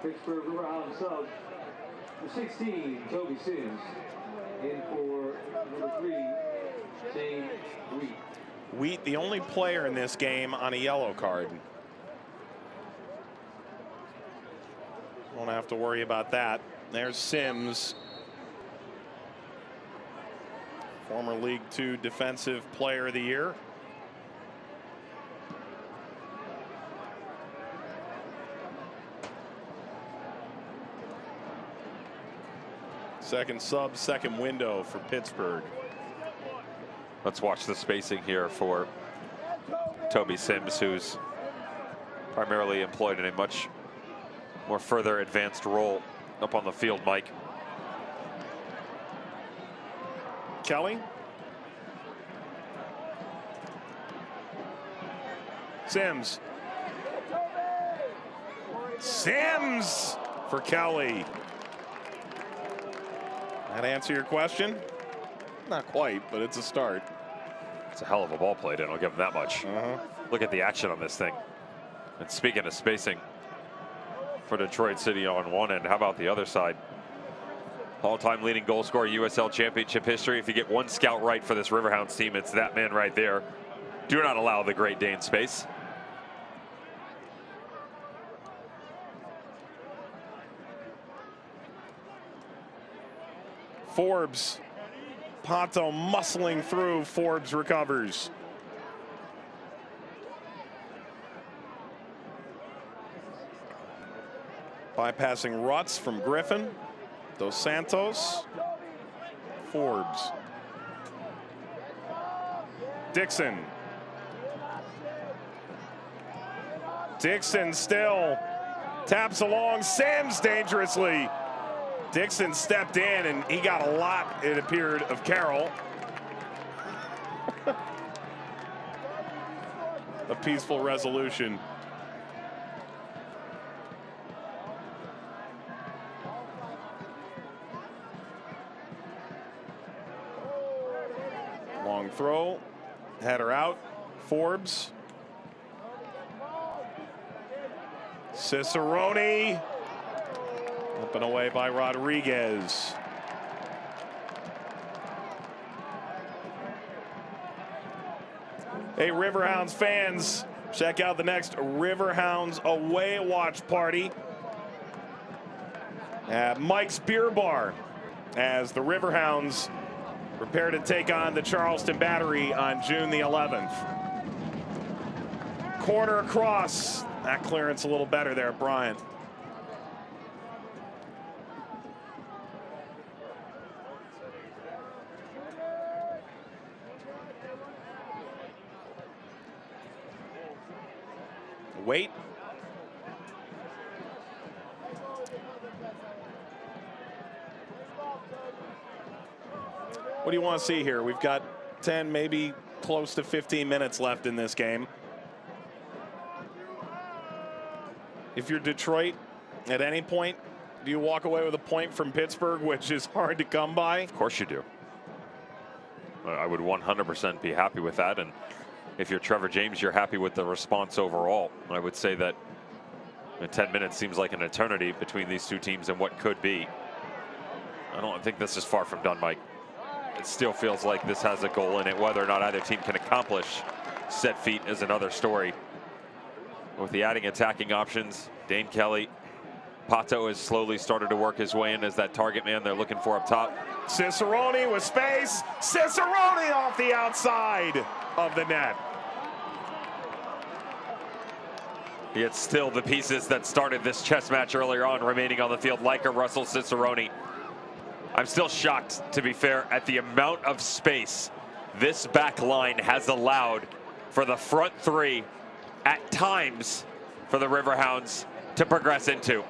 Pittsburgh Riverhounds sub for 16, Toby Sims. In for number 3, Shane Wheat. Wheat, the only player in this game on a yellow card. Won't have to worry about that. There's Sims, former League Two Defensive Player of the Year. Second sub, second window for Pittsburgh. Let's watch the spacing here for Toby Sims, who's primarily employed in a much more further advanced role up on the field, Mike. Kelly. Sims. Sims for Kelly. That answer your question? Not quite, but it's a start. It's a hell of a ball played in, I'll give him that much. Look at the action on this thing. And speaking of spacing for Detroit City on one end, how about the other side? All-time leading goal scorer, USL Championship history. If you get one scout right for this Riverhounds team, it's that man right there. Do not allow the Great Dane space. Forbes. Pato muscling through. Forbes recovers. Bypassing Rutz from Griffin. Dos Santos. Forbes. Dixon. Dixon still taps along. Sims dangerously. Dixon stepped in and he got a lot, it appeared, of Carroll. A peaceful resolution. Long throw, header out, Forbes. Cicerone. Up and away by Rodriguez. Hey, Riverhounds fans, check out the next Riverhounds away watch party at Mike's Beer Bar as the Riverhounds prepare to take on the Charleston Battery on June the 11th. Corner across. That clearance a little better there, Bryant. Wait. What do you want to see here? We've got 10, maybe close to 15 minutes left in this game. If you're Detroit, at any point, do you walk away with a point from Pittsburgh, which is hard to come by? Of course you do. I would 100% be happy with that. And if you're Trevor James, you're happy with the response overall. I would say that 10 minutes seems like an eternity between these two teams and what could be. I don't think this is far from done, Mike. It still feels like this has a goal in it. Whether or not either team can accomplish set feet is another story. With the adding attacking options, Dane Kelly, Pato has slowly started to work his way in as that target man they're looking for up top. Cicerone with space. Cicerone off the outside of the net. Yet still the pieces that started this chess match earlier on remaining on the field, like a Russell Cicerone. I'm still shocked, to be fair, at the amount of space this back line has allowed for the front three at times for the Riverhounds to progress into.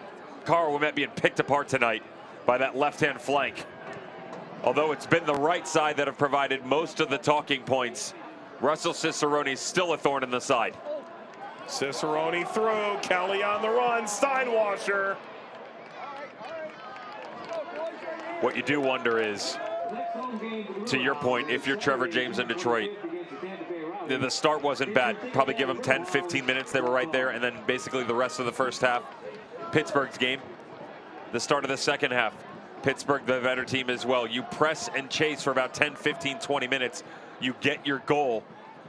Carl Ouimet being picked apart tonight by that left-hand flank. Although it's been the right side that have provided most of the talking points, Russell Cicerone still a thorn in the side. Cicerone through, Kelly on the run, Steinwasser. What you do wonder is, to your point, if you're Trevor James in Detroit, the start wasn't bad. Probably give them 10, 15 minutes. They were right there. And then basically the rest of the first half, Pittsburgh's game. The start of the second half, Pittsburgh, the better team as well. You press and chase for about 10, 15, 20 minutes. You get your goal.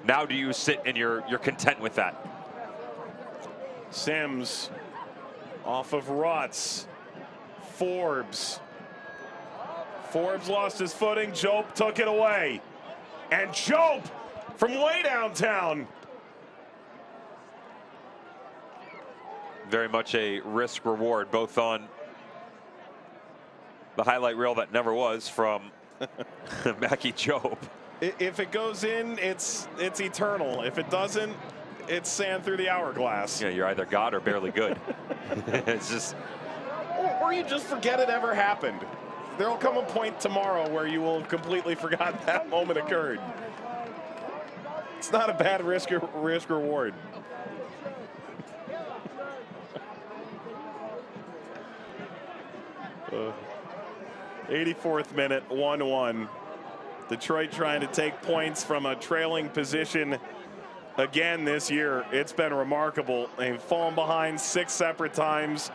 Now do you sit and you're content with that? Sims off of Rutz. Forbes. Forbes lost his footing. Jope took it away. And Jope from way downtown. Very much a risk reward, both on the highlight reel that never was from Mackie Jope. If it goes in, it's eternal. If it doesn't, it's sand through the hourglass. Yeah, you're either God or barely good. It's just, or you just forget it ever happened. There'll come a point tomorrow where you will have completely forgotten that moment occurred. It's not a bad risk reward. uh, 84th minute, 1-1. Detroit trying to take points from a trailing position again this year. It's been remarkable. They've fallen behind 6 separate times,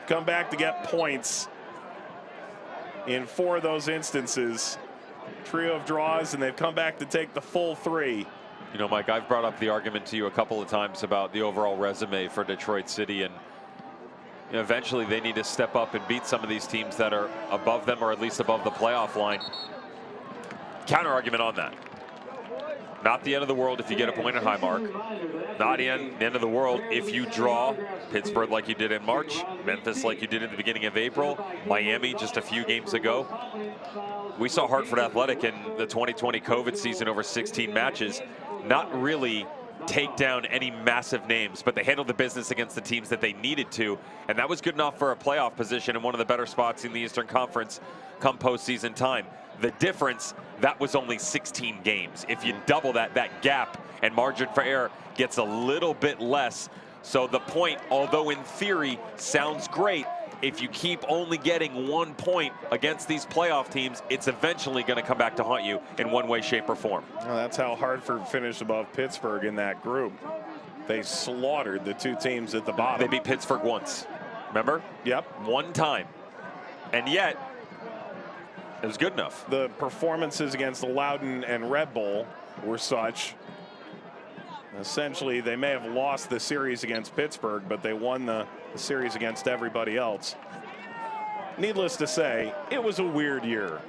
come back to get points in 4 of those instances. Trio of draws, and they've come back to take the full 3. you know, Mike, I've brought up the argument to you a couple of times about the overall resume for Detroit City, and you know, eventually they need to step up and beat some of these teams that are above them, or at least above the playoff line. Counter argument on that. Not the end of the world if you get a point at Highmark. Not the end of the world if you draw Pittsburgh like you did in March, Memphis like you did at the beginning of April, Miami just a few games ago. We saw Hartford Athletic in the 2020 COVID season over 16 matches not really take down any massive names, but they handled the business against the teams that they needed to, and that was good enough for a playoff position in one of the better spots in the Eastern Conference come postseason time. The difference, that was only 16 games. If you double that, that gap and margin for error gets a little bit less. So the point, although in theory sounds great, if you keep only getting 1 point against these playoff teams, it's eventually going to come back to haunt you in one way, shape, or form. Well, that's how Hartford finished above Pittsburgh in that group. They slaughtered the 2 teams at the bottom. They beat Pittsburgh once, remember? Yep. 1 time. And yet, it was good enough. The performances against Loudoun and Red Bull were such. Essentially, they may have lost the series against Pittsburgh, but they won the series against everybody else. Needless to say, it was a weird year.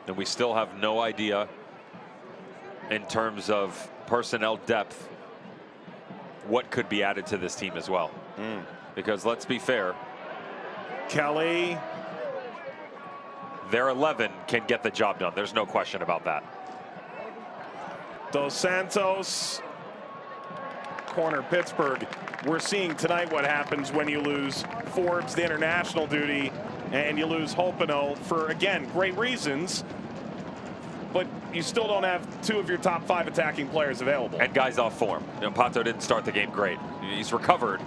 And we still have no idea in terms of personnel depth what could be added to this team as well. Because let's be fair, Kelly, their 11 can get the job done. There's no question about that. Dos Santos, corner Pittsburgh. We're seeing tonight what happens when you lose Forbes to international duty and you lose Hopino for, again, great reasons, but you still don't have 2 of your top 5 attacking players available. And guys off form. You know, Pato didn't start the game great. He's recovered.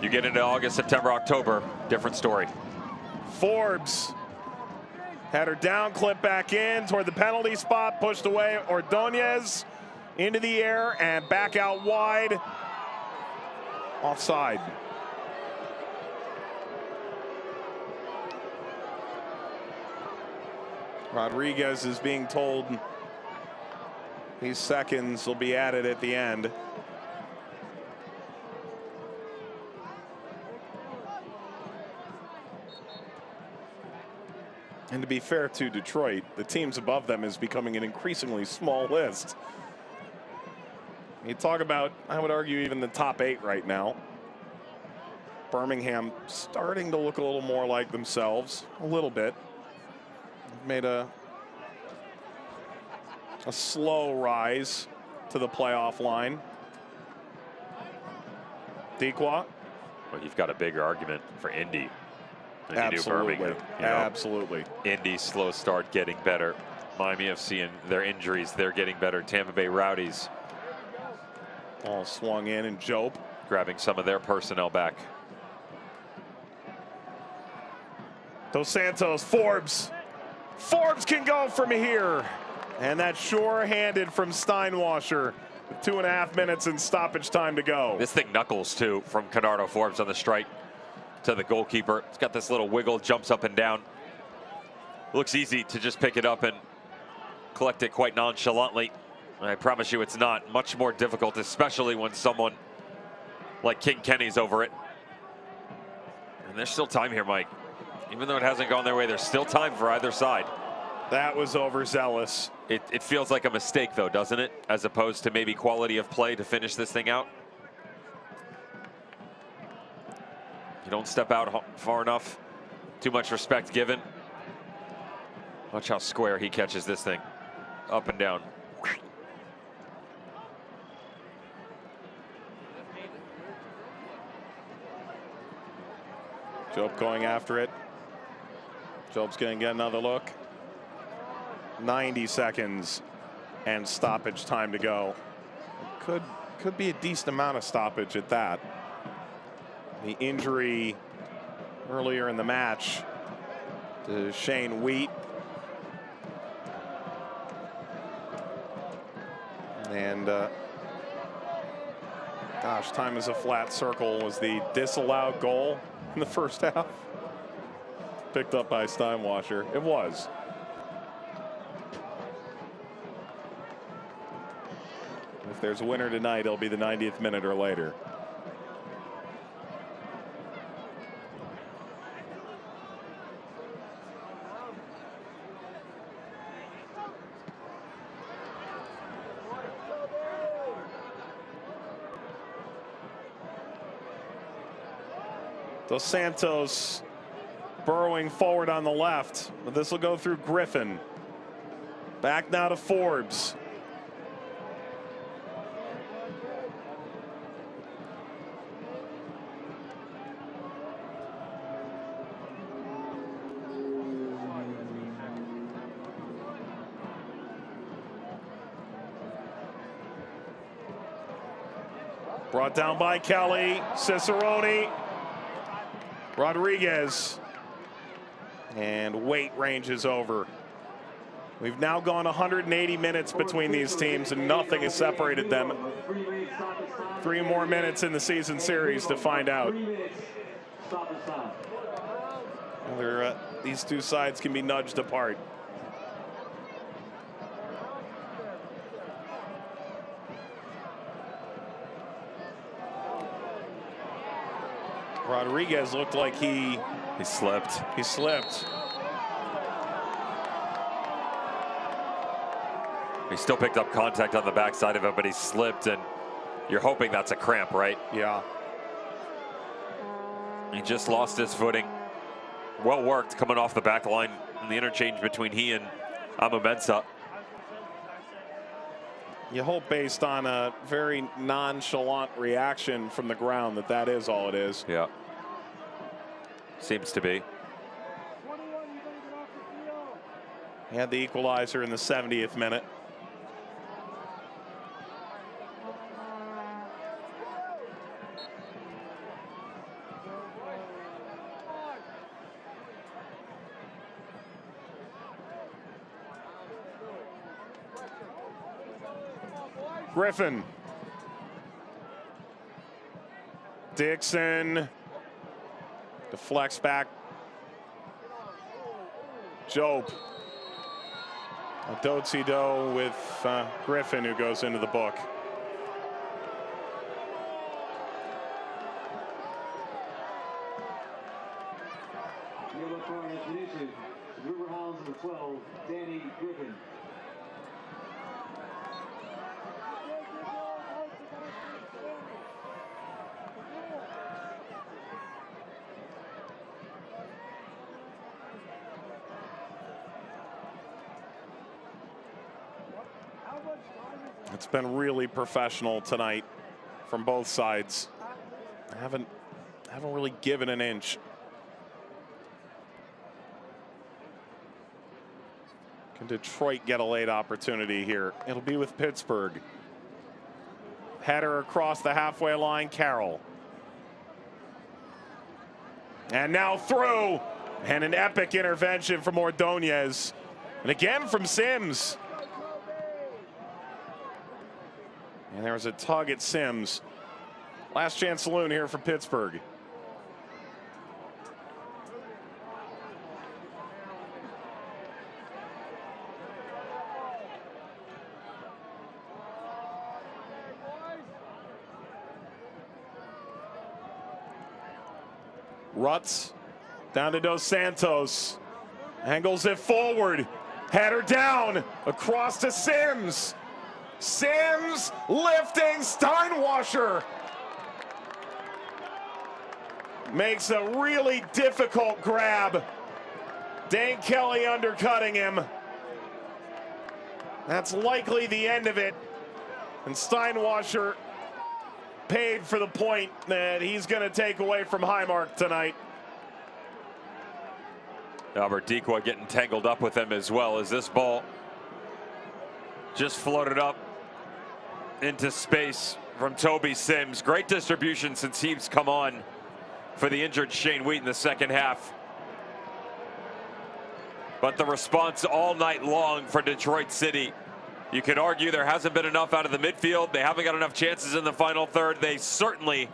You get into August, September, October, different story. Forbes had her down, clip back in toward the penalty spot, pushed away. Ordonez into the air and back out wide. Offside. Rodriguez is being told these seconds will be added at the end. And to be fair to Detroit, the teams above them is becoming an increasingly small list. You talk about, I would argue, even the top 8 right now. Birmingham starting to look a little more like themselves, a little bit. Made a A slow rise to the playoff line. Dequa. Well, you've got a bigger argument for Indy than you do Absolutely. Birmingham. You know? Absolutely. Indy slow start, getting better. Miami FC and their injuries, they're getting better. Tampa Bay Rowdies. All swung in, and Job grabbing some of their personnel back. Dos Santos, Forbes. Forbes can go from here. And that's sure-handed from Steinwasser. 2.5 minutes in stoppage time to go. This thing knuckles too from Canardo Forbes on the strike to the goalkeeper. It's got this little wiggle, jumps up and down. Looks easy to just pick it up and collect it quite nonchalantly. I promise you it's not. Much more difficult, especially when someone like King Kenny's over it. And there's still time here, Mike. Even though it hasn't gone their way, there's still time for either side. That was overzealous. It feels like a mistake, though, doesn't it? As opposed to maybe quality of play to finish this thing out. You don't step out far enough. Too much respect given. Watch how square he catches this thing. Up and down. Job going after it. Job's going to get another look. 90 seconds and stoppage time to go. Could be a decent amount of stoppage at that. The injury earlier in the match to Shane Wheat. And gosh, time is a flat circle was the disallowed goal in the first half. Picked up by Steinwasser. It was. If there's a winner tonight, it'll be the 90th minute or later. Dos Santos burrowing forward on the left, but this will go through Griffin. Back now to Forbes. Brought down by Kelly, Cicerone, Rodriguez, and weight ranges over. We've now gone 180 minutes between these teams, and nothing has separated them. 3 more minutes in the season series to find out whether these two sides can be nudged apart. Rodriguez looked like he slipped. He slipped. He still picked up contact on the backside of it, but he slipped, and you're hoping that's a cramp, right? Yeah. He just lost his footing. Well worked coming off the back line in the interchange between he and Amumensa. You hope based on a very nonchalant reaction from the ground that is all it is. Yeah. Seems to be. He had the equalizer in the 70th minute. Griffin. Dixon deflects back. Job. Dotsie-Do with Griffin, who goes into the book. Riverhounds number 12, Danny Griffin. It's been really professional tonight from both sides. I haven't really given an inch. Can Detroit get a late opportunity here? It'll be with Pittsburgh. Header across the halfway line, Carroll. And now through, and an epic intervention from Ordonez. And again from Sims. And there was a tug at Sims. Last chance saloon here for Pittsburgh. Rutz down to Dos Santos. Angles it forward. Header down. Across to Sims. Sims lifting. Steinwasser makes a really difficult grab. Dane Kelly undercutting him. That's likely the end of it. And Steinwasser paid for the point that he's going to take away from Highmark tonight. Albert Dequa getting tangled up with him as well as this ball just floated up into space from Toby Sims. Great distribution since he's come on for the injured Shane Wheat in the second half. But the response all night long for Detroit City. You could argue there hasn't been enough out of the midfield. They haven't got enough chances in the final third. They certainly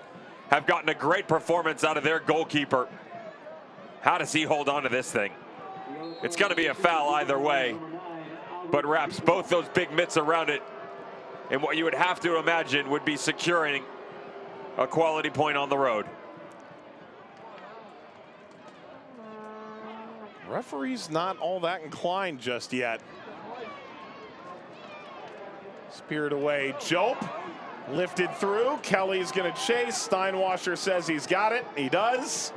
have gotten a great performance out of their goalkeeper. How does he hold on to this thing? It's going to be a foul either way, but wraps both those big mitts around it. And what you would have to imagine would be securing a quality point on the road. Referee's not all that inclined just yet. Speared away, Jope lifted through. Kelly's going to chase. Steinwasser says he's got it. He does.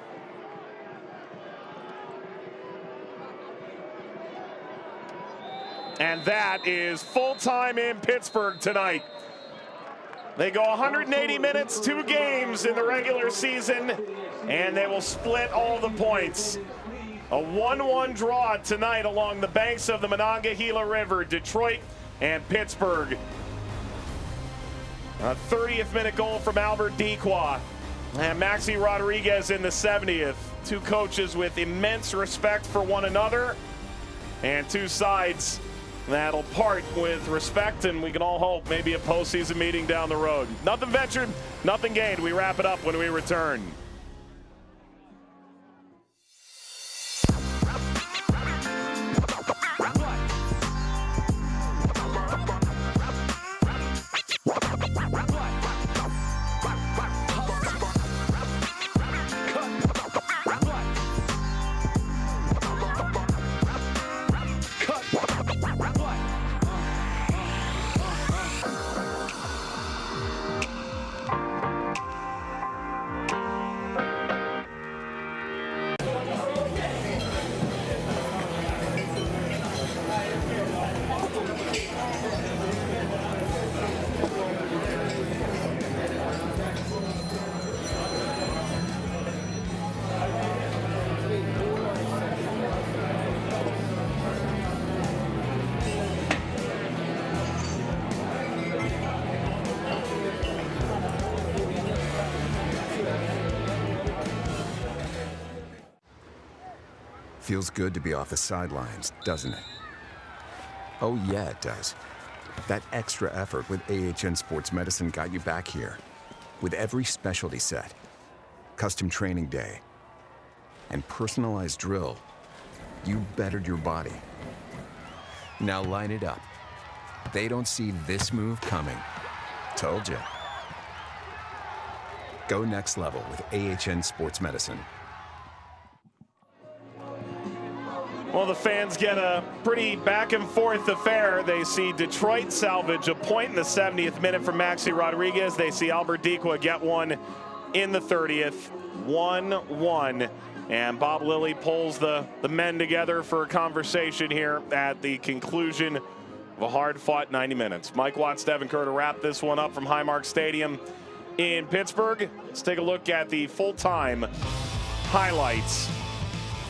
And that is full time in Pittsburgh tonight. They go 180 minutes, 2 games in the regular season, and they will split all the points. A 1-1 draw tonight along the banks of the Monongahela River, Detroit and Pittsburgh. A 30th minute goal from Albert Dequa and Maxi Rodriguez in the 70th. Two coaches with immense respect for one another, and two sides that'll part with respect, and we can all hope maybe a postseason meeting down the road. Nothing ventured, nothing gained. We wrap it up when we return. Feels good to be off the sidelines, doesn't it? Oh yeah, it does. That extra effort with AHN Sports Medicine got you back here. With every specialty set, custom training day, and personalized drill, you bettered your body. Now line it up. They don't see this move coming. Told you. Go next level with AHN Sports Medicine. Well, the fans get a pretty back and forth affair. They see Detroit salvage a point in the 70th minute from Maxi Rodriguez. They see Albert Dequa get one in the 30th. 1-1. And Bob Lilly pulls the men together for a conversation here at the conclusion of a hard-fought 90 minutes. Mike Watts, Devin Kerr to wrap this one up from Highmark Stadium in Pittsburgh. Let's take a look at the full-time highlights.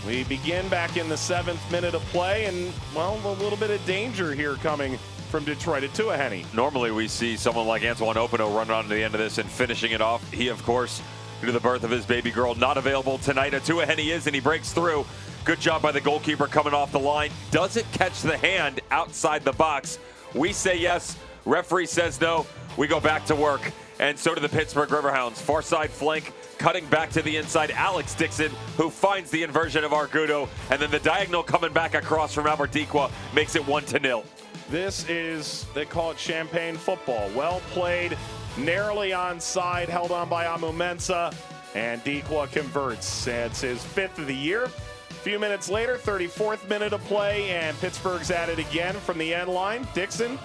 We begin back in the 7th minute of play, and, well, a little bit of danger here coming from Detroit. At Tuaheni. Normally we see someone like Antoine Opino run on to the end of this and finishing it off. He, of course, due to the birth of his baby girl, not available tonight. Tuaheni is, and he breaks through. Good job by the goalkeeper coming off the line. Doesn't catch the hand outside the box. We say yes. Referee says no. We go back to work. And so do the Pittsburgh Riverhounds. Far side flank, cutting back to the inside. Alex Dixon, who finds the inversion of Argudo. And then the diagonal coming back across from Albert Diqua makes it 1-0. This is, they call it champagne football. Well played, narrowly onside, held on by Amu Mensah, and Diqua converts. It's his 5th of the year. A few minutes later, 34th minute of play, and Pittsburgh's at it again from the end line. Dixon,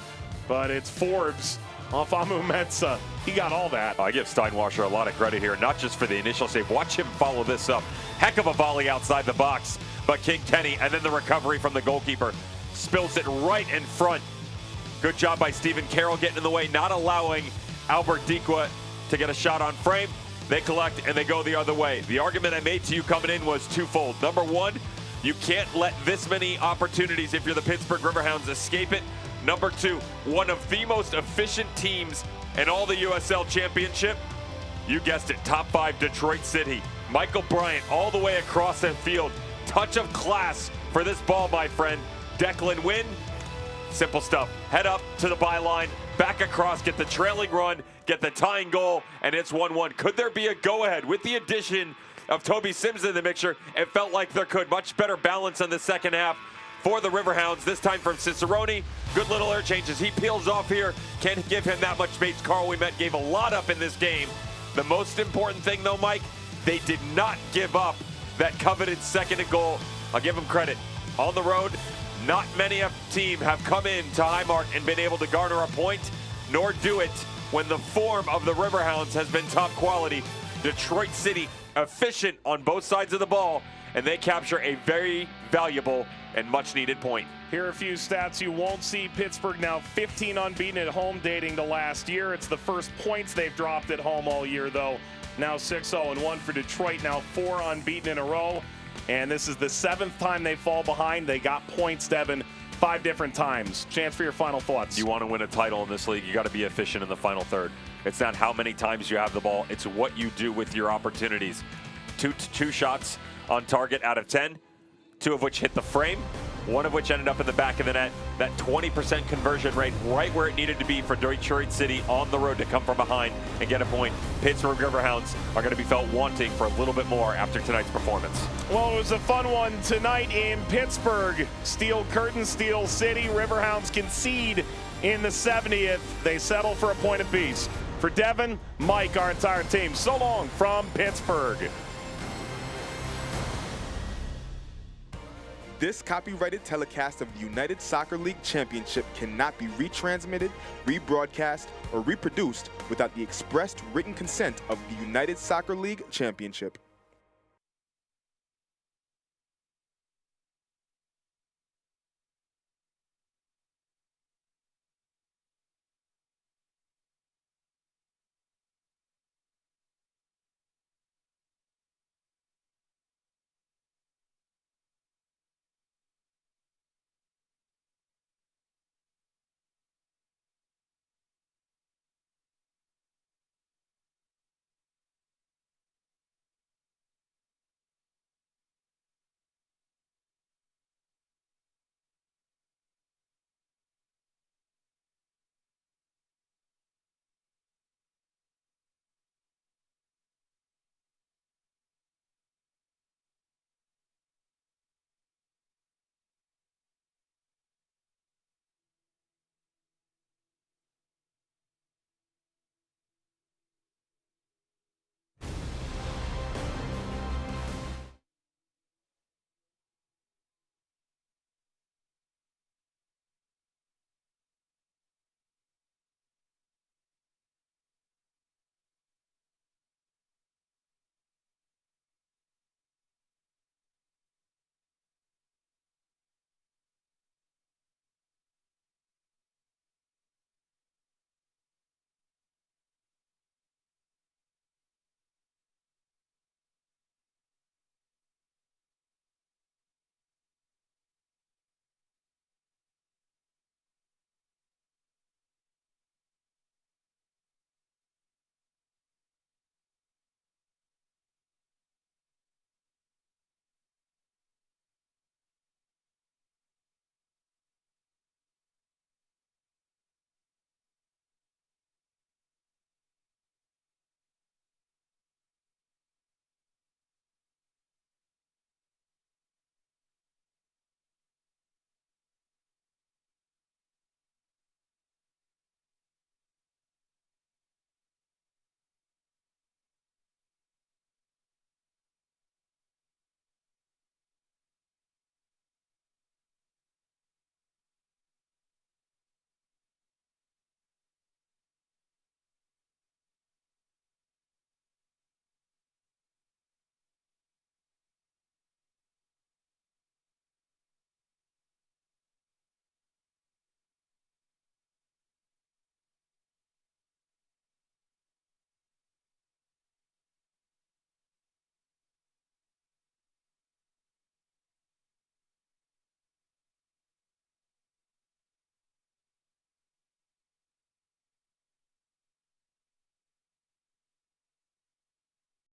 but it's Forbes off Amu Mensah. He got all that. I give Steinwasser a lot of credit here, not just for the initial save. Watch him follow this up. Heck of a volley outside the box, but King Kenny, and then the recovery from the goalkeeper. Spills it right in front. Good job by Stephen Carroll getting in the way, not allowing Albert Diqua to get a shot on frame. They collect and they go the other way. The argument I made to you coming in was twofold. Number one, you can't let this many opportunities, if you're the Pittsburgh Riverhounds, escape it. Number two, one of the most efficient teams in all the USL Championship. You guessed it, top 5 Detroit City. Michael Bryant all the way across the field. Touch of class for this ball, my friend. Declan Wynn, simple stuff. Head up to the byline, back across, get the trailing run, get the tying goal, and it's 1-1. Could there be a go-ahead? With the addition of Toby Sims in the mixture, it felt like there could. Much better balance in the second half for the Riverhounds, this time from Cicerone. Good little air changes. He peels off here. Can't give him that much space. Carl Ouimet gave a lot up in this game. The most important thing, though, Mike, they did not give up that coveted second and goal. I'll give them credit. On the road, not many a team have come in to Highmark and been able to garner a point, nor do it when the form of the Riverhounds has been top quality. Detroit City efficient on both sides of the ball, and they capture a very valuable and much needed point. Here are a few stats you won't see. Pittsburgh now 15 unbeaten at home dating to last year. It's the first points they've dropped at home all year, though. Now 6-0-1 for Detroit, now 4 unbeaten in a row. And this is the 7th time they fall behind. They got points, Devin, 5 different times. Chance for your final thoughts. You want to win a title in this league, you got to be efficient in the final third. It's not how many times you have the ball, it's what you do with your opportunities. Two shots on target out of 10, 2 of which hit the frame, 1 of which ended up in the back of the net. That 20% conversion rate right where it needed to be for Detroit City on the road to come from behind and get a point. Pittsburgh Riverhounds are going to be felt wanting for a little bit more after tonight's performance. Well, it was a fun one tonight in Pittsburgh. Steel Curtain, Steel City. Riverhounds concede in the 70th. They settle for a point apiece. For Devin, Mike, our entire team, so long from Pittsburgh. This copyrighted telecast of the United Soccer League Championship cannot be retransmitted, rebroadcast, or reproduced without the expressed written consent of the United Soccer League Championship.